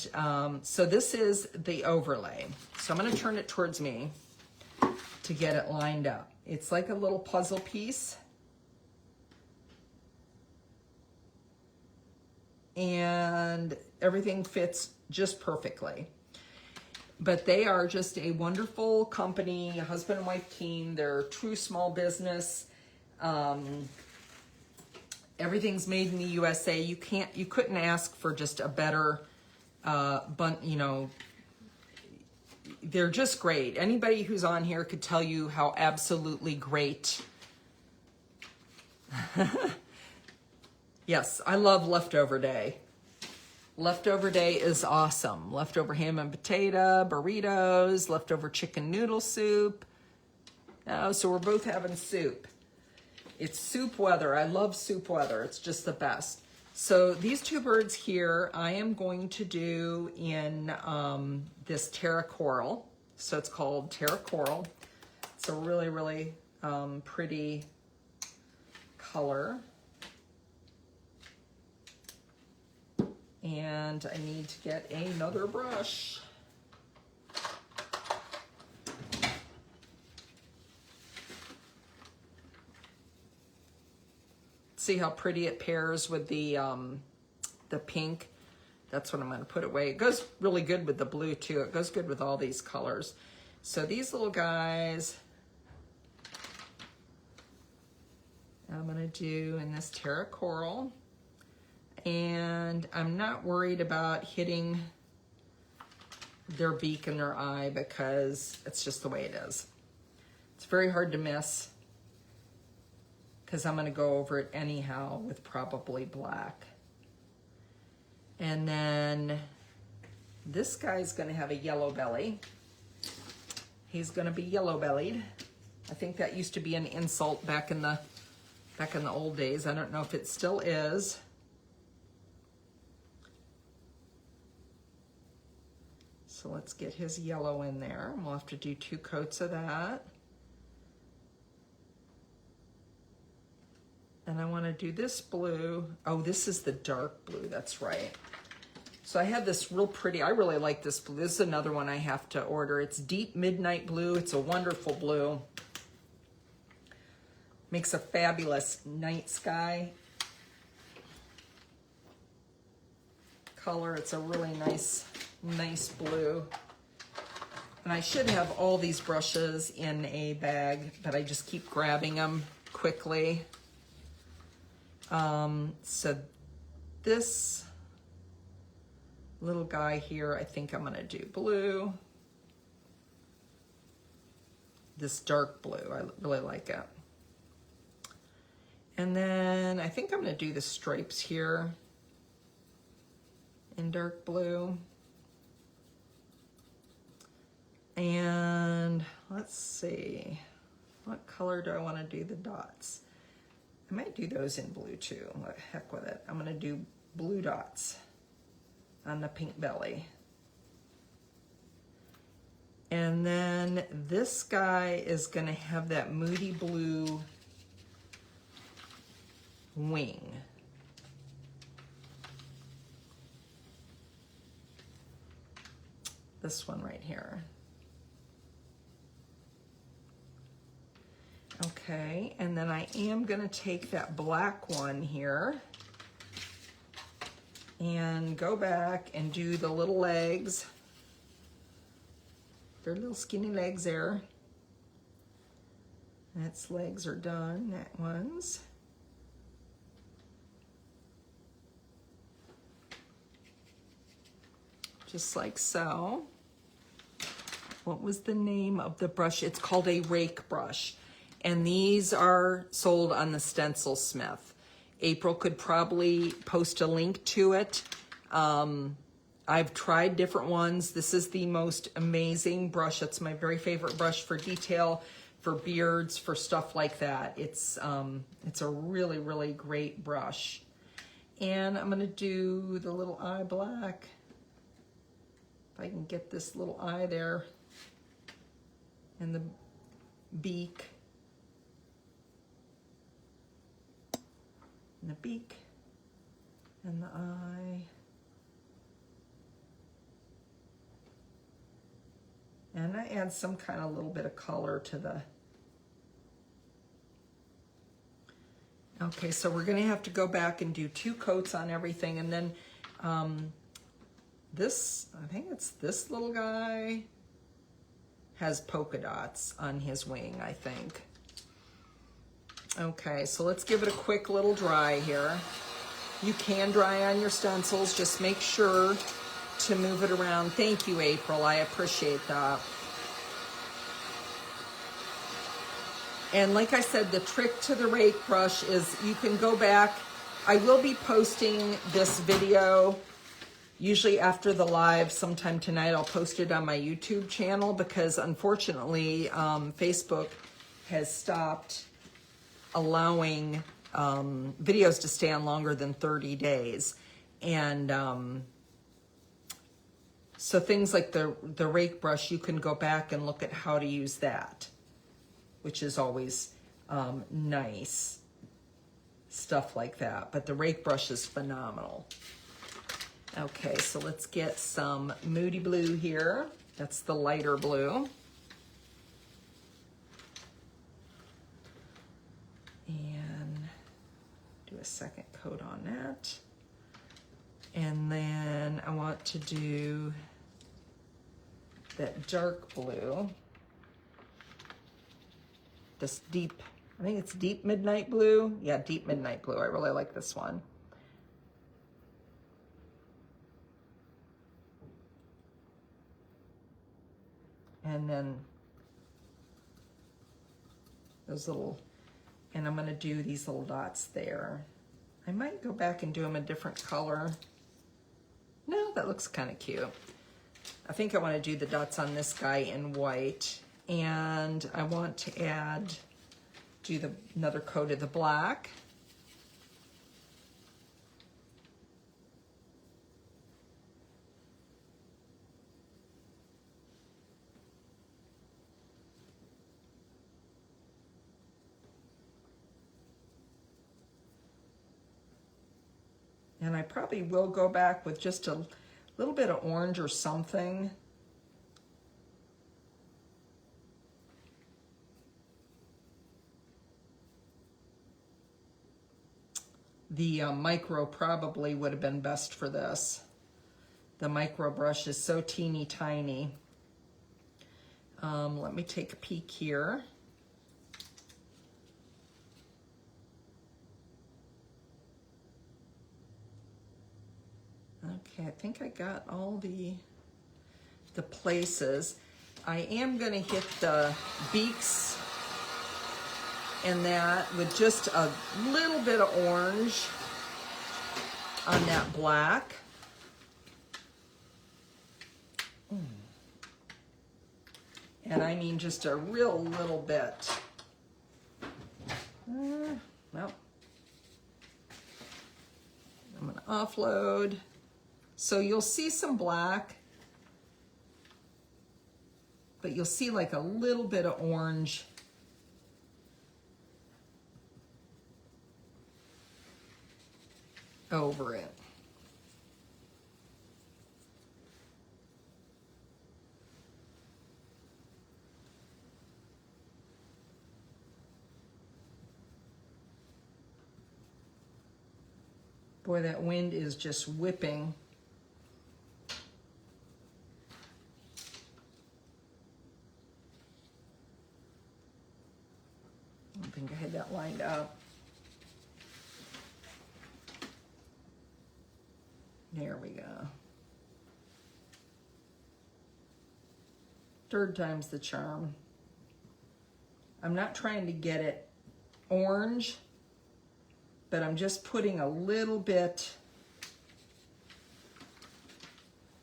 so this is the overlay. So I'm going to turn it towards me to get it lined up. It's like a little puzzle piece. And everything fits just perfectly. But they are just a wonderful company, a husband and wife team. They're a true small business. Everything's made in the USA. You couldn't ask for just a better, you know, they're just great. Anybody who's on here could tell you how absolutely great. Yes, I love Leftover Day. Leftover Day is awesome. Leftover ham and potato, burritos, leftover chicken noodle soup. Oh, so we're both having soup. It's soup weather. I love soup weather. It's just the best. So these two birds here, I am going to do in this Terra Coral. So it's called Terra Coral. It's a really, really pretty color. And I need to get another brush. See how pretty it pairs with the pink. That's what I'm going to put away. It goes really good with the blue too. It goes good with all these colors. So these little guys, I'm going to do in this Terra Coral. And I'm not worried about hitting their beak and their eye because it's just the way it is. It's very hard to miss because I'm going to go over it anyhow with probably black. And then this guy's going to have a yellow belly. He's going to be yellow bellied. I think that used to be an insult back in the old days. I don't know if it still is. So let's get his yellow in there. We'll have to do 2 coats of that. And I want to do this blue. Oh, this is the dark blue. That's right. So I have this real pretty, I really like this blue. This is another one I have to order. It's deep midnight blue. It's a wonderful blue. Makes a fabulous night sky color. It's a really nice blue. And I should have all these brushes in a bag, but I just keep grabbing them quickly. So this little guy here, I think I'm gonna do blue. This dark blue, I really like it. And then I think I'm gonna do the stripes here in dark blue. And let's see, what color do I want to do the dots? I might do those in blue too. What the heck with it. I'm going to do blue dots on the pink belly. And then this guy is going to have that moody blue wing. This one right here. Okay, and then I am going to take that black one here and go back and do the little legs Their little skinny legs there. Its legs are done, that one's. Just like so. What was the name of the brush? It's called a rake brush. And these are sold on the Stencil Smith. April could probably post a link to it. I've tried different ones. This is the most amazing brush. It's my very favorite brush for detail, for beards, for stuff like that. It's a really, really great brush. And I'm gonna do the little eye black. If I can get this little eye there. And the beak. And the beak. And the eye. And I add some kind of little bit of color to the... Okay, so we're gonna have to go back and do 2 coats on everything, and then this, I think it's this little guy, has polka dots on his wing, I think. Okay, so let's give it a quick little dry here. You can dry on your stencils, just make sure to move it around. Thank you, April, I appreciate that. And like I said, the trick to the rake brush is you can go back. I will be posting this video usually after the live sometime tonight. I'll post it on my YouTube channel because unfortunately Facebook has stopped allowing videos to stay on longer than 30 days. And so things like the rake brush, you can go back and look at how to use that, which is always nice, stuff like that. But the rake brush is phenomenal. Okay, so let's get some Moody Blue here. That's the lighter blue. And do a second coat on that. And then I want to do that dark blue. This deep, I think it's deep midnight blue. Yeah, deep midnight blue. I really like this one. And then those little, and I'm gonna do these little dots there. I might go back and do them a different color. No, that looks kind of cute. I think I wanna do the dots on this guy in white. And I want to add, do another coat of the black. And I probably will go back with just a little bit of orange or something. The micro probably would have been best for this. The micro brush is so teeny tiny. Let me take a peek here. Okay, I think I got all the places. I am gonna hit the beaks and that with just a little bit of orange on that black. And I mean just a real little bit. Well, I'm gonna offload. So you'll see some black, but you'll see like a little bit of orange. Over it. Boy, that wind is just whipping. think I had that lined up. There we go. Third time's the charm. I'm not trying to get it orange, but I'm just putting a little bit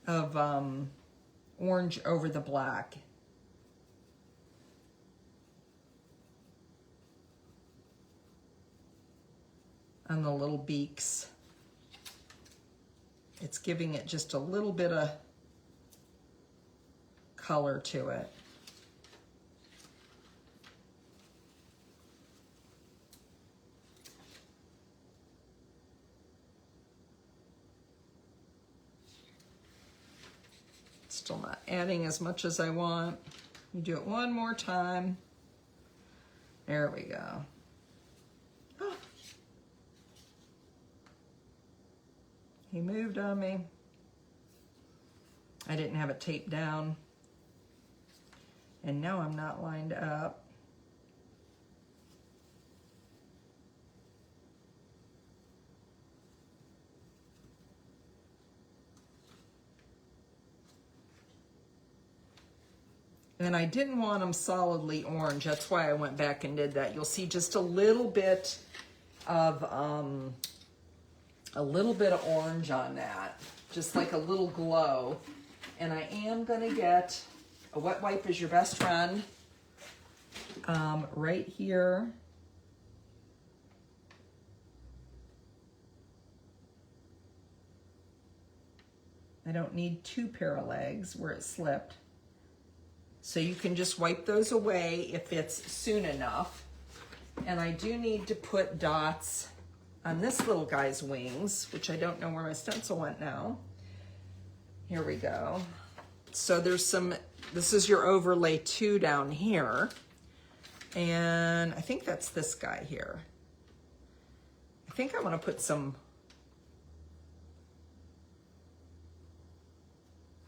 of orange over the black. On the little beaks. It's giving it just a little bit of color to it. Still not adding as much as I want. You do it one more time. There we go. Oh. He moved on me. I didn't have it taped down. And now I'm not lined up. And I didn't want them solidly orange. That's why I went back and did that. You'll see just a little bit of orange on that, just like a little glow. And I am gonna get a wet wipe is your best friend right here. I don't need 2 pair of legs where it slipped. So you can just wipe those away if it's soon enough. And I do need to put dots on this little guy's wings, which I don't know where my stencil went now. Here we go. So there's some, this is your overlay 2 down here. And I think that's this guy here. I think I want to put some,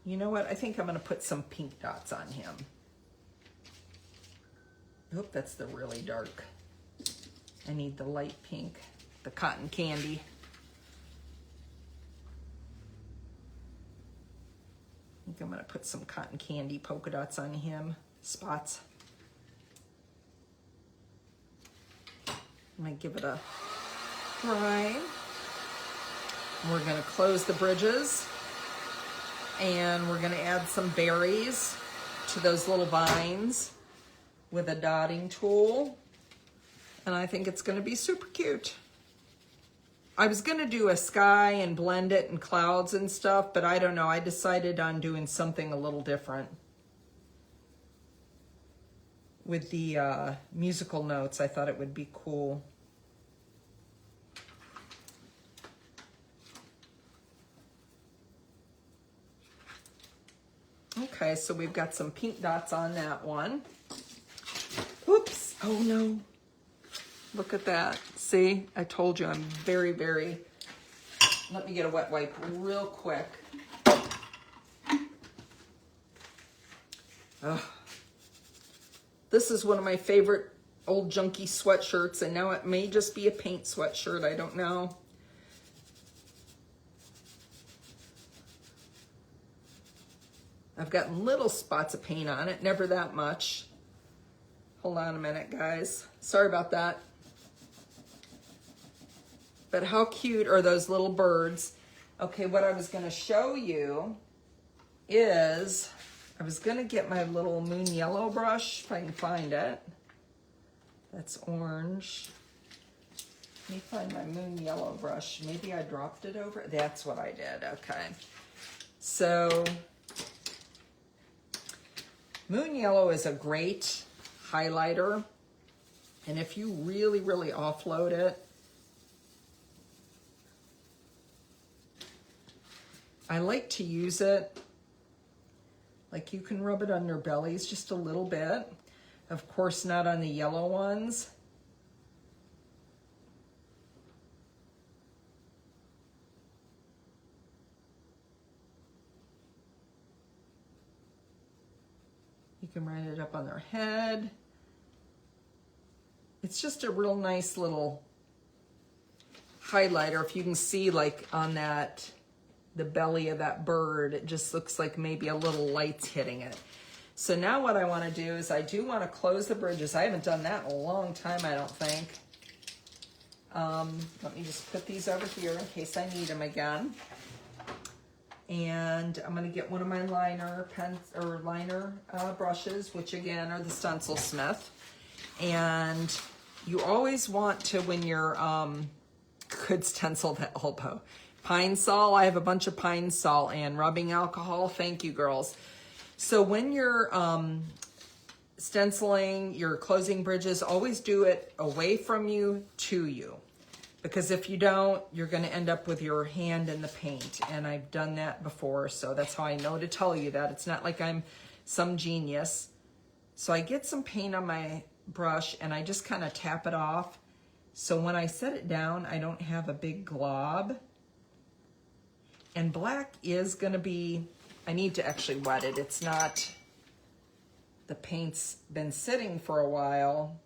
you know what? I think I'm going to put some pink dots on him. Oop, that's the really dark. I need the light pink, the cotton candy. I think I'm going to put some cotton candy polka dots on him, spots. I might give it a try. We're going to close the bridges. And we're gonna add some berries to those little vines with a dotting tool. And I think it's gonna be super cute. I was gonna do a sky and blend it and clouds and stuff, but I don't know, I decided on doing something a little different. With the musical notes, I thought it would be cool. Okay, so we've got some pink dots on that one. Oops, oh no. Look at that. See, I told you I'm very, let me get a wet wipe real quick. Ugh. This is one of my favorite old junky sweatshirts, and now it may just be a paint sweatshirt, I don't know. I've gotten little spots of paint on it, never that much. Hold on a minute, guys. Sorry about that. But how cute are those little birds? Okay, what I was gonna show you is, I was gonna get my little moon yellow brush, if I can find it. That's orange. Let me find my moon yellow brush. Maybe I dropped it over. That's what I did, okay. So, moon yellow is a great highlighter, and if you really, really offload it, I like to use it, like you can rub it on their bellies just a little bit. Of course, not on the yellow ones. You can write it up on their head. it's just a real nice little highlighter. If you can see like on that, the belly of that bird, it just looks like maybe a little light's hitting it. So now what I want to do is I do want to close the bridges. I haven't done that in a long time, I don't think. Let me just put these over here in case I need them again. And I'm going to get one of my liner brushes, which again are the Stencil Smith. And you always want to, when you're good stencil that elbow. Pine Sol, I have a bunch of Pine Sol and rubbing alcohol. Thank you, girls. So when you're stenciling, you're closing bridges, always do it away from you to you. Because if you don't, you're going to end up with your hand in the paint. And I've done that before, so that's how I know to tell you that. It's not like I'm some genius. So I get some paint on my brush and I just kind of tap it off. So when I set it down, I don't have a big glob. And black is going to be, I need to actually wet it. It's not, the paint's been sitting for a while.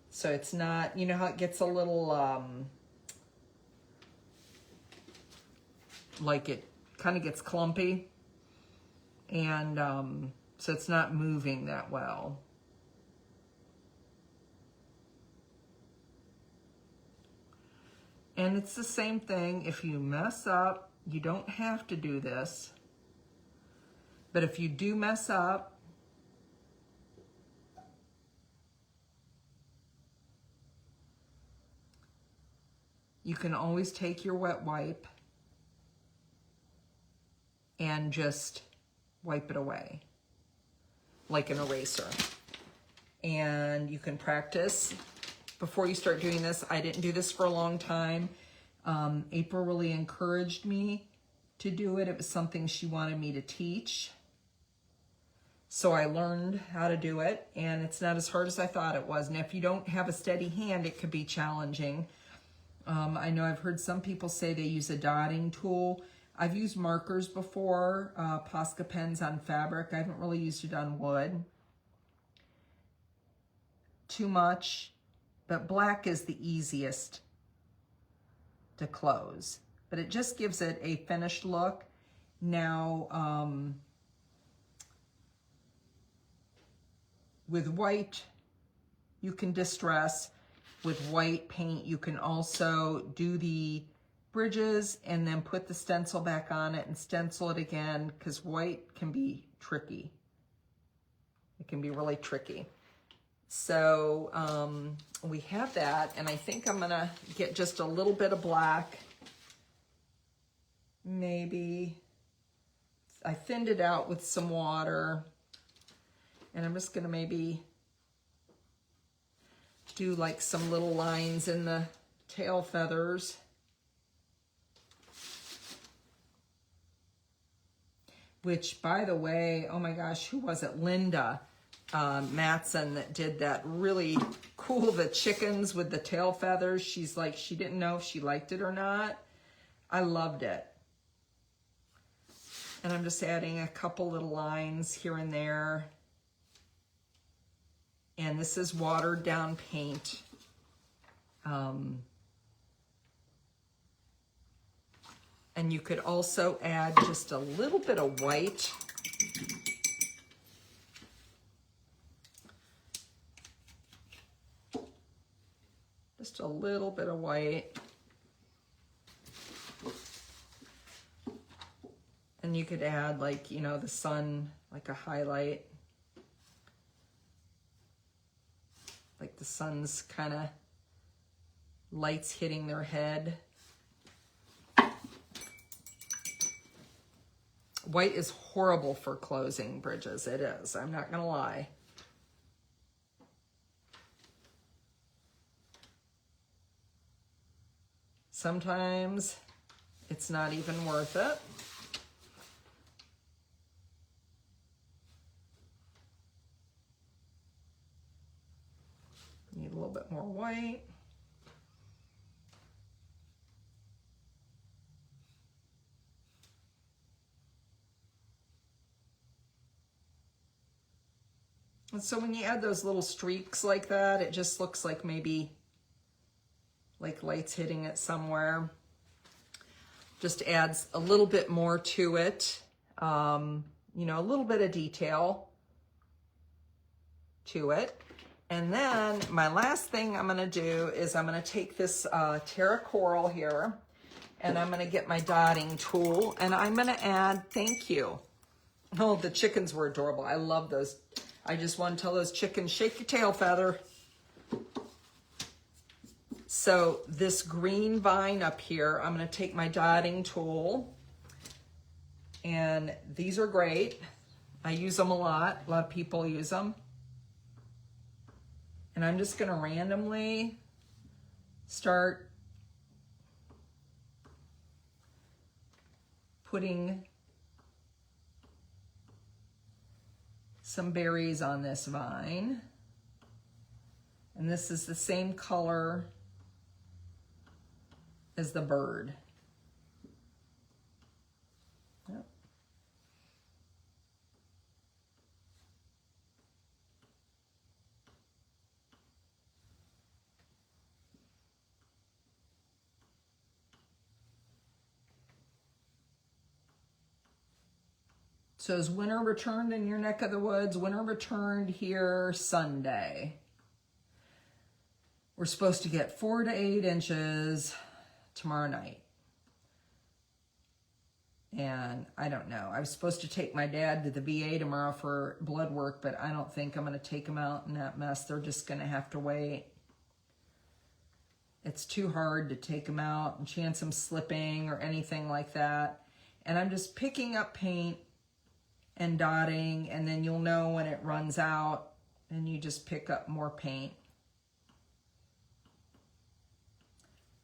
So it's not, you know how it gets a little, like it kind of gets clumpy. And so it's not moving that well. And it's the same thing. If you mess up, you don't have to do this. But if you do mess up, you can always take your wet wipe and just wipe it away like an eraser. And you can practice before you start doing this. I didn't do this for a long time. April really encouraged me to do it. It was something she wanted me to teach. So I learned how to do it, and it's not as hard as I thought it was. Now, if you don't have a steady hand, it could be challenging. I know I've heard some people say they use a dotting tool. I've used markers before, Posca pens on fabric. I haven't really used it on wood too much, but black is the easiest to close. But it just gives it a finished look. Now, with white, you can distress. With white paint, you can also do the bridges and then put the stencil back on it and stencil it again, because white can be tricky. It can be really tricky. So we have that, and I think I'm gonna get just a little bit of black. Maybe I thinned it out with some water, and I'm just gonna maybe do like some little lines in the tail feathers. Which, by the way, oh my gosh, who was it? Linda Matson that did that really cool, the chickens with the tail feathers. She's like, she didn't know if she liked it or not. I loved it. And I'm just adding a couple little lines here and there. And this is watered down paint. And you could also add just a little bit of white. Just a little bit of white. And you could add, like, you know, the sun, like a highlight. Like the sun's kind of lights hitting their head. White is horrible for closing bridges. It is. I'm not going to lie. Sometimes it's not even worth it. Need a little bit more white. And so when you add those little streaks like that, it just looks like maybe like light's hitting it somewhere. Just adds a little bit more to it. You know, a little bit of detail to it. And then my last thing I'm going to do is I'm going to take this Terra Coral here, and I'm going to get my dotting tool, and I'm going to add, thank you. Oh, the chickens were adorable. I love those. I just want to tell those chickens, shake your tail feather. So this green vine up here, I'm going to take my dotting tool, and these are great. I use them a lot. A lot of people use them. And I'm just going to randomly start putting some berries on this vine. And this is the same color as the bird. Yep. So is winter returned in your neck of the woods? Winter returned here Sunday. We're supposed to get 4 to 8 inches tomorrow night. And I don't know. I was supposed to take my dad to the VA tomorrow for blood work, but I don't think I'm going to take him out in that mess. They're just going to have to wait. It's too hard to take him out and chance him slipping or anything like that. And I'm just picking up paint and dotting, and then you'll know when it runs out, and you just pick up more paint.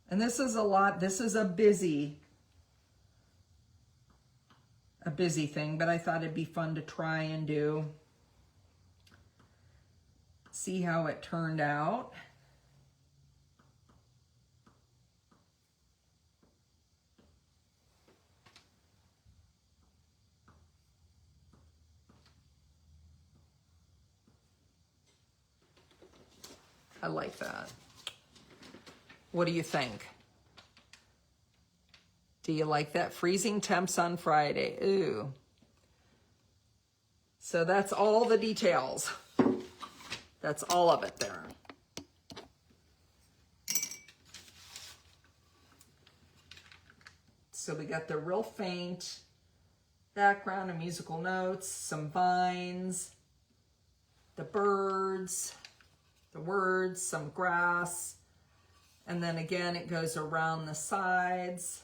And this is a lot. This is a busy thing, but I thought it'd be fun to try and do. See how it turned out. I like that. What do you think? Do you like that? Freezing temps on Friday. Ooh. So that's all the details. That's all of it there. So we got the real faint background and musical notes, some vines, the birds, the words, some grass, and then again it goes around the sides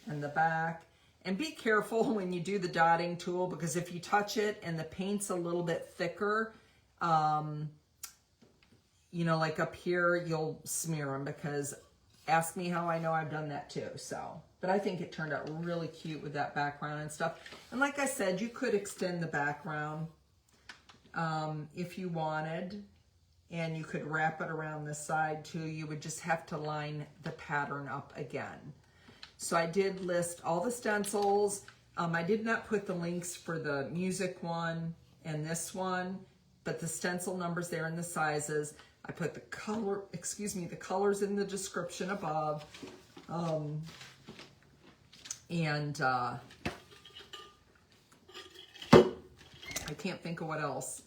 and the back. And be careful when you do the dotting tool, because if you touch it and the paint's a little bit thicker, you know, like up here, you'll smear them, because ask me how I know, I've done that too. So, but I think it turned out really cute with that background and stuff. And like I said, you could extend the background if you wanted, and you could wrap it around the side too. You would just have to line the pattern up again. So I did list all the stencils. I did not put the links for the music one and this one, but the stencil numbers there and the sizes. I put the the colors in the description above. I can't think of what else.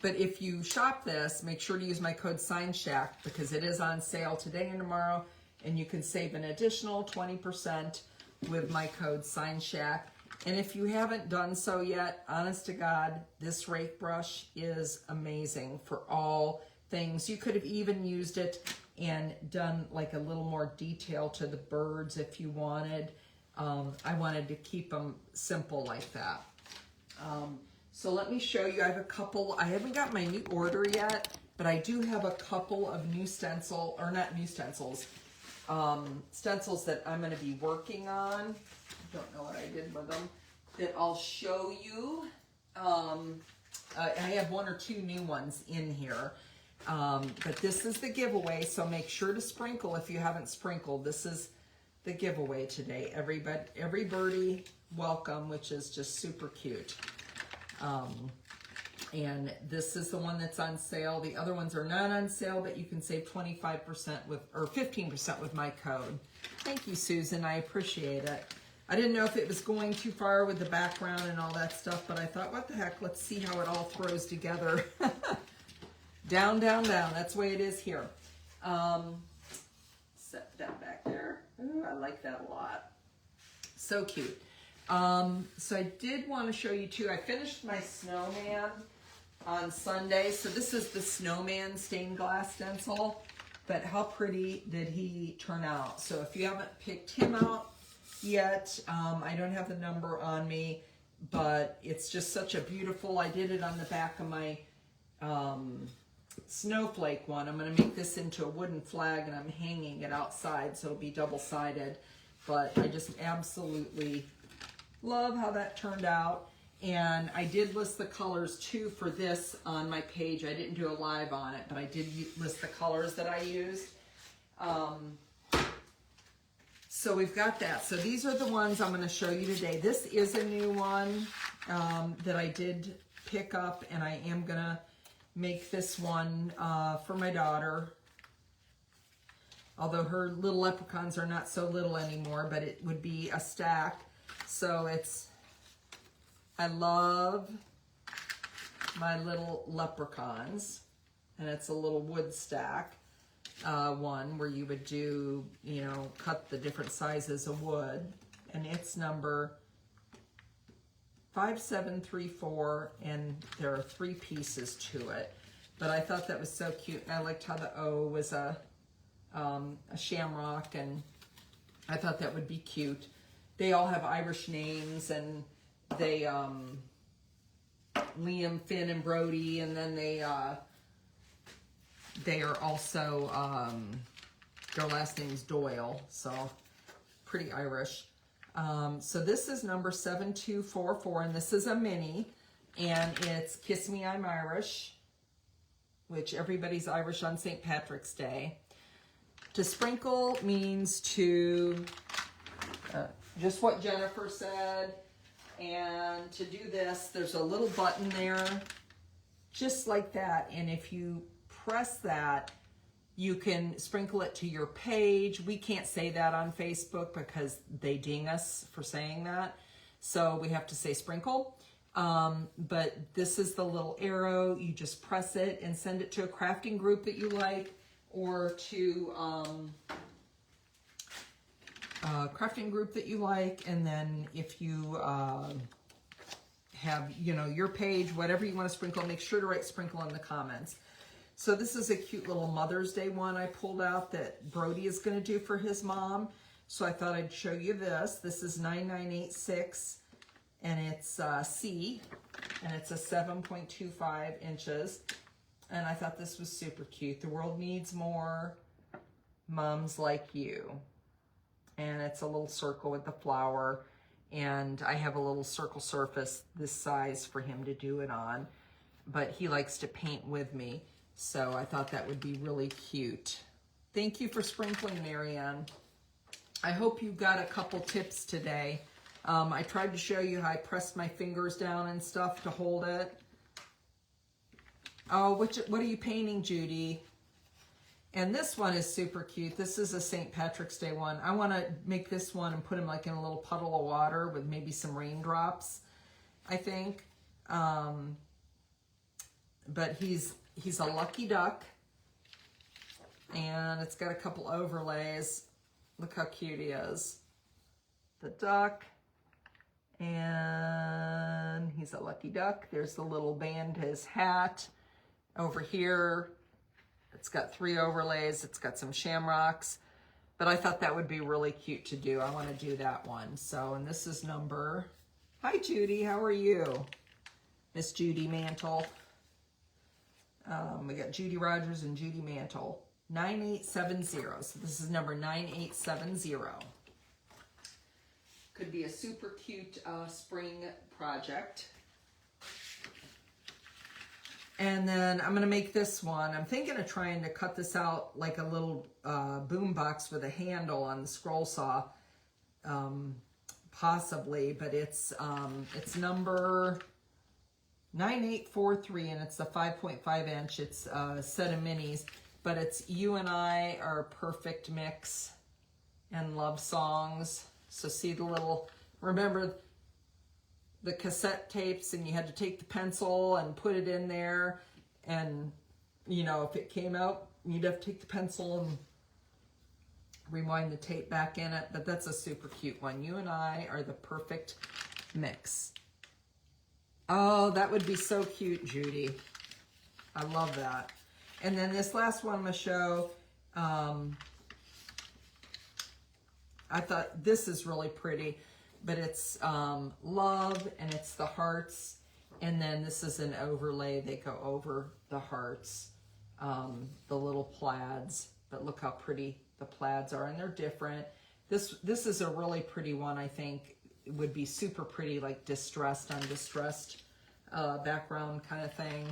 But if you shop this, make sure to use my code SignShack, because it is on sale today and tomorrow, and you can save an additional 20% with my code SignShack. And if you haven't done so yet, honest to God, this rake brush is amazing for all things. You could have even used it and done like a little more detail to the birds if you wanted. I wanted to keep them simple like that. So let me show you. I have a couple. I haven't got my new order yet, but I do have a couple of new stencil, or not new stencils, stencils that I'm going to be working on. I don't know what I did with them, that I'll show you. I have 1 or 2 new ones in here, but this is the giveaway, so make sure to sprinkle if you haven't sprinkled. This is the giveaway today. Every birdie welcome, which is just super cute. And this is the one that's on sale. The other ones are not on sale, but you can save 25% with, or 15% with my code. Thank you, Susan. I appreciate it. I didn't know if it was going too far with the background and all that stuff, but I thought, what the heck, let's see how it all throws together. Down, down, down. That's the way it is here. Set that back there. Ooh, I like that a lot. So cute. So I did want to show you too, I finished my snowman on Sunday. So this is the snowman stained glass stencil, but how pretty did he turn out? So if you haven't picked him out yet, I don't have the number on me, but it's just such a beautiful, I did it on the back of my snowflake one. I'm going to make this into a wooden flag and I'm hanging it outside, so it'll be double-sided, but I just absolutely love how that turned out. And I did list the colors too for this on my page. I didn't do a live on it, but I did list the colors that I used. So we've got that. So these are the ones I'm going to show you today. This is a new one that I did pick up, and I am going to make this one for my daughter. Although her little leprechauns are not so little anymore, but it would be a stack. So it's, I love my little leprechauns, and it's a little wood stack one where you would do, you know, cut the different sizes of wood, and it's number 5734, and there are 3 pieces to it. But I thought that was so cute, and I liked how the O was a shamrock, and I thought that would be cute. They all have Irish names, and they, Liam, Finn, and Brody, and then they are also, their last name is Doyle, so pretty Irish. So this is number 7244, and this is a mini, and it's Kiss Me, I'm Irish, which everybody's Irish on St. Patrick's Day. To sprinkle means to... just what Jennifer said, and to do this, there's a little button there, just like that, and if you press that, you can sprinkle it to your page. We can't say that on Facebook because they ding us for saying that, so we have to say sprinkle, but this is the little arrow. You just press it and send it to a crafting group that you like, or to crafting group that you like, and then if you have, you know, your page, whatever you want to sprinkle, make sure to write sprinkle in the comments. So this is a cute little Mother's Day one I pulled out that Brody is going to do for his mom, so I thought I'd show you this. This is 9986, and it's C, and it's a 7.25 inches, and I thought this was super cute. The world needs more moms like you. And it's a little circle with the flower, and I have a little circle surface this size for him to do it on, but he likes to paint with me, so I thought that would be really cute. Thank you for sprinkling, Marianne. I hope you got a couple tips today. I tried to show you how I pressed my fingers down and stuff to hold it. Oh, what are you painting, Judy? And this one is super cute. This is a St. Patrick's Day one. I want to make this one and put him like in a little puddle of water with maybe some raindrops, I think. But he's a lucky duck, and it's got a couple overlays. Look how cute he is. The duck, and he's a lucky duck. There's the little band to his hat. Over here, it's got 3 overlays. It's got some shamrocks, but I thought that would be really cute to do. I want to do that one. So, and this is number, hi Judy, how are you? Miss Judy Mantle. We got Judy Rogers and Judy Mantle. 9870. So this is number 9870. Could be a super cute spring project. And then I'm going to make this one. I'm thinking of trying to cut this out like a little boom box with a handle on the scroll saw, possibly. But it's number 9843, and it's the 5.5 inch. It's a set of minis, but it's You and I Are a Perfect Mix and Love Songs. So see the little, remember the cassette tapes, and you had to take the pencil and put it in there, and you know, if it came out, you'd have to take the pencil and rewind the tape back in it. But that's a super cute one. You and I Are the Perfect Mix. Oh, that would be so cute, Judy. I love that. And then this last one I'm going to show, I thought this is really pretty, but it's love, and it's the hearts, and then this is an overlay. They go over the hearts, the little plaids, but look how pretty the plaids are, and they're different. This is a really pretty one. I think it would be super pretty, like distressed on distressed background kind of thing.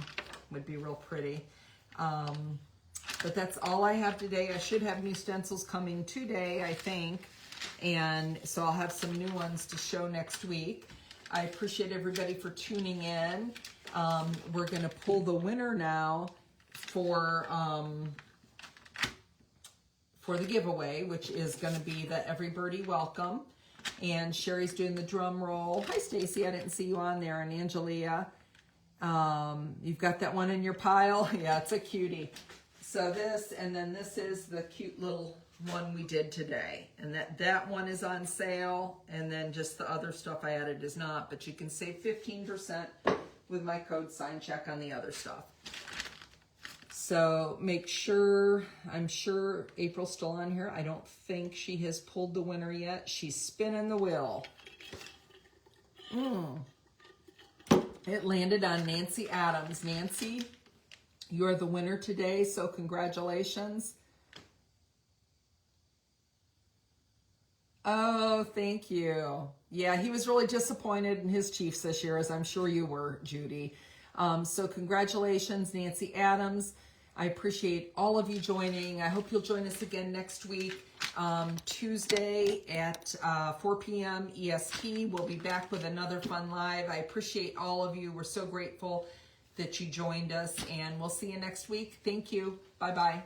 Would be real pretty. But that's all I have today. I should have new stencils coming today, I think. And so I'll have some new ones to show next week. I appreciate everybody for tuning in. We're going to pull the winner now for the giveaway, which is going to be the Every Birdie Welcome. And Sherry's doing the drum roll. Hi, Stacy. I didn't see you on there. And Angelia, you've got that one in your pile. Yeah, it's a cutie. So this, and then this is the cute little one we did today, and that one is on sale, and then just the other stuff I added is not, but you can save 15% with my code sign check on the other stuff. So make sure, I'm sure April's still on here. I don't think she has pulled the winner yet. She's spinning the wheel. It landed on Nancy Adams. Nancy, you're the winner today, so congratulations. Oh, thank you. Yeah, he was really disappointed in his Chiefs this year, as I'm sure you were, Judy. So congratulations, Nancy Adams. I appreciate all of you joining. I hope you'll join us again next week, Tuesday at 4 p.m. EST. We'll be back with another fun live. I appreciate all of you. We're so grateful that you joined us, and we'll see you next week. Thank you. Bye-bye.